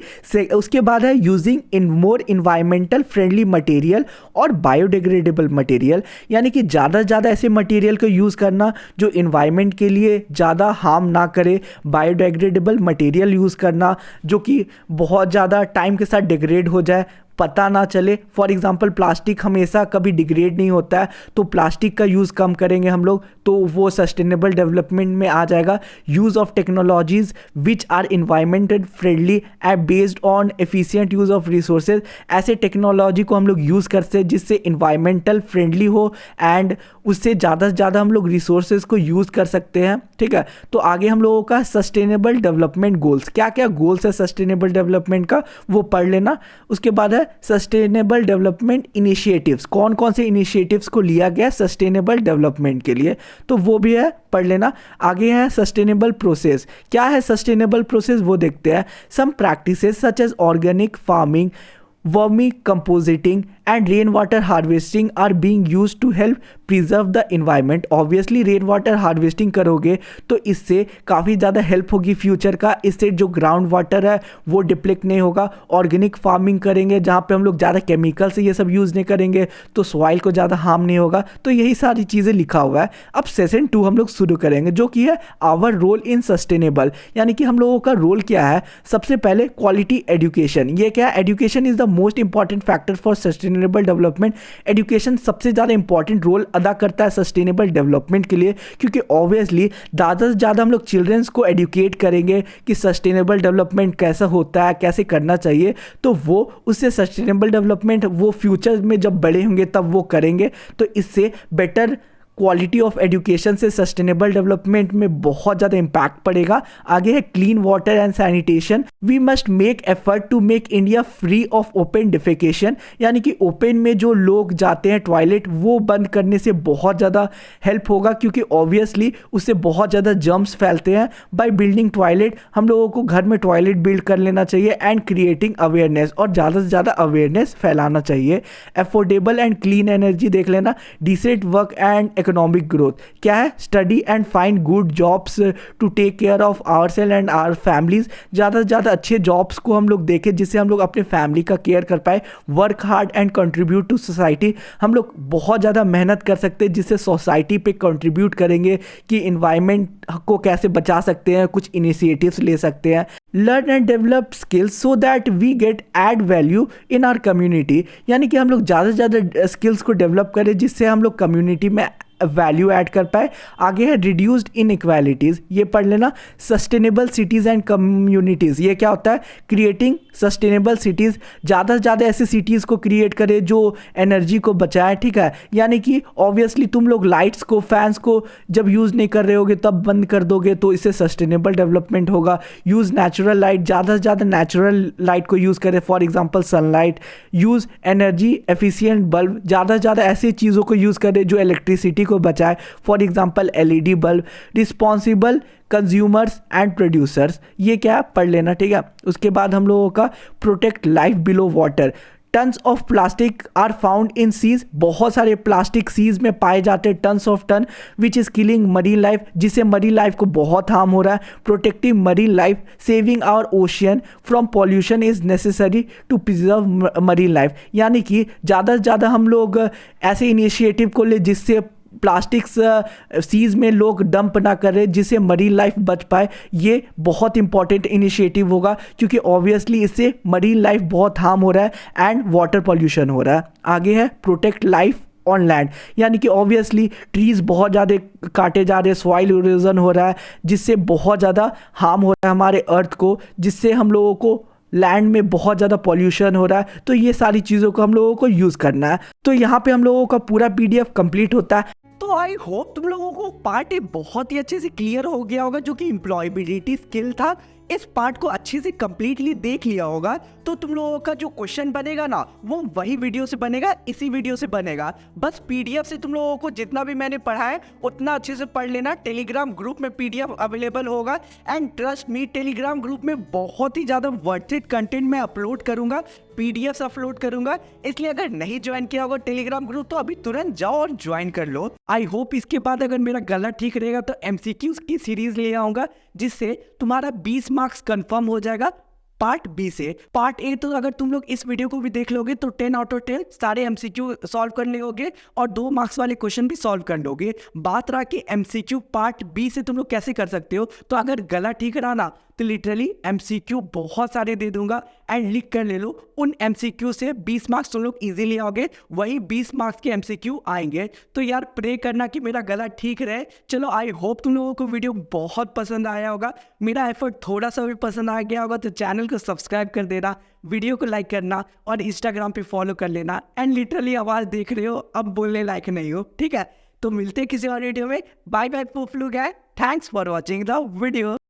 उसके बाद है using in more environmental friendly material और बायोडिग्रेडेबल मटेरियल, यानी कि ज़्यादा से ज़्यादा ऐसे मटेरियल को यूज़ करना जो इन्वायरमेंट के लिए ज़्यादा हार्म ना करे, बायोडिग्रेडेबल मटेरियल यूज़ करना जो कि बहुत ज़्यादा टाइम के साथ डिग्रेड हो जाए, पता ना चले। फॉर एग्जांपल प्लास्टिक हमेशा कभी डिग्रेड नहीं होता है, तो प्लास्टिक का यूज़ कम करेंगे हम लोग, तो वो सस्टेनेबल डेवलपमेंट में आ जाएगा। Use of technologies which are environmental friendly and based on efficient use of resources, ऐसे टेक्नोलॉजी को हम लोग यूज़ करते हैं जिससे इन्वायरमेंटल फ्रेंडली हो एंड उससे ज़्यादा से ज़्यादा हम लोग रिसोर्सेज को यूज़ कर सकते हैं, ठीक है। तो आगे हम लोगों का सस्टेनेबल डेवलपमेंट गोल्स, क्या क्या गोल्स है सस्टेनेबल डेवलपमेंट का वो पढ़ लेना। उसके बाद है सस्टेनेबल डेवलपमेंट इनिशिएटिव्स, कौन कौन से इनिशिएटिव्स को लिया गया सस्टेनेबल डेवलपमेंट के लिए, तो वो भी है पढ़ लेना। आगे है सस्टेनेबल प्रोसेस, क्या है सस्टेनेबल प्रोसेस वो देखते हैं। Some practices such as organic farming, vermi composting and rain water harvesting are being used to help preserve the environment. Obviously rain water harvesting करोगे तो इससे काफ़ी ज़्यादा हेल्प होगी फ्यूचर का, इससे जो ग्राउंड वाटर है वो डिप्लेक्ट नहीं होगा। ऑर्गेनिक फार्मिंग करेंगे जहाँ पे हम लोग ज़्यादा केमिकल से ये सब यूज़ नहीं करेंगे तो सॉइल को ज़्यादा हार्म नहीं होगा। तो यही सारी चीज़ें लिखा हुआ है। अब सेशन 2 हम लोग शुरू करेंगे जो कि है आवर रोल इन सस्टेनेबल, यानी कि हम लोगों का रोल क्या है। सबसे पहले क्वालिटी एजुकेशन, ये क्या है, education is the most important factor for sustainable development. Education सबसे ज़्यादा इंपॉर्टेंट रोल अदा करता है सस्टेनेबल डेवलपमेंट के लिए, क्योंकि ऑब्वियसली ज़्यादा से ज़्यादा हम लोग चिल्ड्रंस को एडुकेट करेंगे कि सस्टेनेबल डेवलपमेंट कैसा होता है, कैसे करना चाहिए, तो वो उससे सस्टेनेबल डेवलपमेंट वो फ्यूचर में जब बड़े होंगे तब वो करेंगे। तो इससे बेटर क्वालिटी ऑफ एजुकेशन से सस्टेनेबल डेवलपमेंट में बहुत ज़्यादा इम्पैक्ट पड़ेगा। आगे है clean water and sanitation, we must make effort to make India free of open defecation, यानी कि ओपन में जो लोग जाते हैं टॉयलेट वो बंद करने से बहुत ज़्यादा हेल्प होगा, क्योंकि ऑब्वियसली उससे बहुत ज़्यादा जर्म्स फैलते हैं। बाय बिल्डिंग टॉयलेट, हम लोगों को घर में टॉयलेट बिल्ड कर लेना चाहिए एंड क्रिएटिंग अवेयरनेस, और ज़्यादा से ज़्यादा अवेयरनेस फैलाना चाहिए। अफोर्डेबल एंड क्लीन एनर्जी देख लेना। Decent work and economic growth, क्या है, study and find good jobs to take care of our self and our families, ज़्यादा से ज़्यादा अच्छे जॉब्स को हम लोग देखें जिससे हम लोग अपने फैमिली का केयर कर पाए। Work hard and contribute to society, हम लोग बहुत ज़्यादा मेहनत कर सकते हैं जिससे सोसाइटी पे कंट्रीब्यूट करेंगे कि इन्वायरमेंट को कैसे बचा सकते हैं, कुछ इनिशिएटिव्स ले सकते हैं। Learn and develop skills so that we get add value in our community, यानी कि हम लोग ज़्यादा से ज़्यादा स्किल्स को डेवलप करें जिससे हम लोग कम्युनिटी में वैल्यू ऐड कर पाए। आगे है रिड्यूस्ड इनइक्वालिटीज़, ये पढ़ लेना। सस्टेनेबल सिटीज़ एंड कम्युनिटीज़, ये क्या होता है, क्रिएटिंग सस्टेनेबल सिटीज़, ज़्यादा से ज़्यादा ऐसे सिटीज़ को क्रिएट करें जो एनर्जी को बचाएं, ठीक है। यानी कि ऑब्वियसली तुम लोग लाइट्स को, फैंस को जब यूज़ नहीं कर रहे होगे तब बंद कर दोगे तो इससे सस्टेनेबल डेवलपमेंट होगा। यूज़ नेचुरल लाइट, ज़्यादा से ज़्यादा नेचुरल लाइट को यूज़ करें, for example sunlight. Use energy efficient bulb, ज़्यादा से ज़्यादा ऐसी चीज़ों को यूज़ करें जो इलेक्ट्रिसिटी को बचाए, for example LED bulb. Responsible consumers and producers, ये क्या पढ़ लेना, ठीक है। उसके बाद हम लोगों का protect life below water. Tons of plastic are found in seas, बहुत सारे प्लास्टिक सीज में पाए जाते हैं, tons of ton, which is killing marine life, जिससे मरीन लाइफ को बहुत हार्म हो रहा है। Protecting marine life, saving our ocean from pollution is necessary to preserve marine life, यानी कि ज़्यादा से ज़्यादा हम लोग ऐसे इनिशिएटिव को ले जिससे प्लास्टिक्स सीज में लोग डंप ना करें, जिससे मरीन लाइफ बच पाए। ये बहुत इंपॉर्टेंट इनिशिएटिव होगा क्योंकि ऑब्वियसली इससे मरीन लाइफ बहुत हार्म हो रहा है एंड वाटर पॉल्यूशन हो रहा है। आगे है प्रोटेक्ट लाइफ ऑन लैंड, यानी कि ऑब्वियसली ट्रीज़ बहुत ज़्यादा काटे जा रहे हैं, सॉइल इरोजन हो रहा है जिससे बहुत ज़्यादा हार्म हो रहा है हमारे अर्थ को, जिससे हम लोगों को लैंड में बहुत ज़्यादा पॉल्यूशन हो रहा है। तो ये सारी चीज़ों को हम लोगों को यूज़ करना है। तो यहाँ पे हम लोगों का पूरा PDF कंप्लीट होता है। तो आई होप तुम लोगों को पार्ट ए बहुत ही अच्छे से क्लियर हो गया होगा, जो कि एम्प्लॉयबिलिटी स्किल था। इस पार्ट को अच्छे से कंप्लीटली देख लिया होगा तो तुम लोगों का जो क्वेश्चन बनेगा ना वो वही वीडियो से बनेगा, इसी वीडियो से बनेगा। बस PDF से तुम लोगों को जितना भी मैंने पढ़ा है उतना अच्छे से पढ़ लेना। टेलीग्राम ग्रुप में PDF अवेलेबल होगा and trust me Telegram group में बहुत ही ज़्यादा वर्थ इट कंटेंट मैं अपलोड करूँगा। पीडीएफ अपलोड करूंगा, इसलिए अगर नहीं ज्वाइन किया होगा टेलीग्राम ग्रुप तो अभी तुरंत जाओ और ज्वाइन कर लो। आई होप इसके बाद अगर मेरा गला ठीक रहेगा तो एमसीक्यूज की सीरीज ले आऊंगा, जिससे तुम्हारा 20 मार्क्स कंफर्म हो जाएगा पार्ट बी से। पार्ट ए तो अगर तुम लोग इस वीडियो को भी देख लोगे तो 10 आउट ऑफ 10 सारे एमसीक्यू सॉल्व कर लोगे और 2 मार्क्स वाले क्वेश्चन भी सॉल्व कर लोगे। बात रहा कि एमसीक्यू पार्ट बी से तुम लोग कैसे कर सकते हो, तो अगर गला ठीक रहा ना तो लिटरली एमसीक्यू बहुत सारे दे दूंगा एंड लिख कर ले लो। उन एमसीक्यू से 20 मार्क्स तुम लोग इजीली आओगे, वही 20 मार्क्स के एमसीक्यू आएंगे। तो यार प्रे करना कि मेरा गला ठीक रहे। चलो आई होप तुम लोगों को वीडियो बहुत पसंद आया होगा। मेरा एफर्ट थोड़ा सा भी पसंद आ गया होगा तो चैनल को सब्सक्राइब कर देना, वीडियो को लाइक करना और इंस्टाग्राम पे फॉलो कर लेना। एंड लिटरली आवाज़ देख रहे हो, अब बोलने लायक नहीं हो, ठीक है। तो मिलते हैं किसी और वीडियो में। बाय बाय फूफलू guy, thanks for watching the video.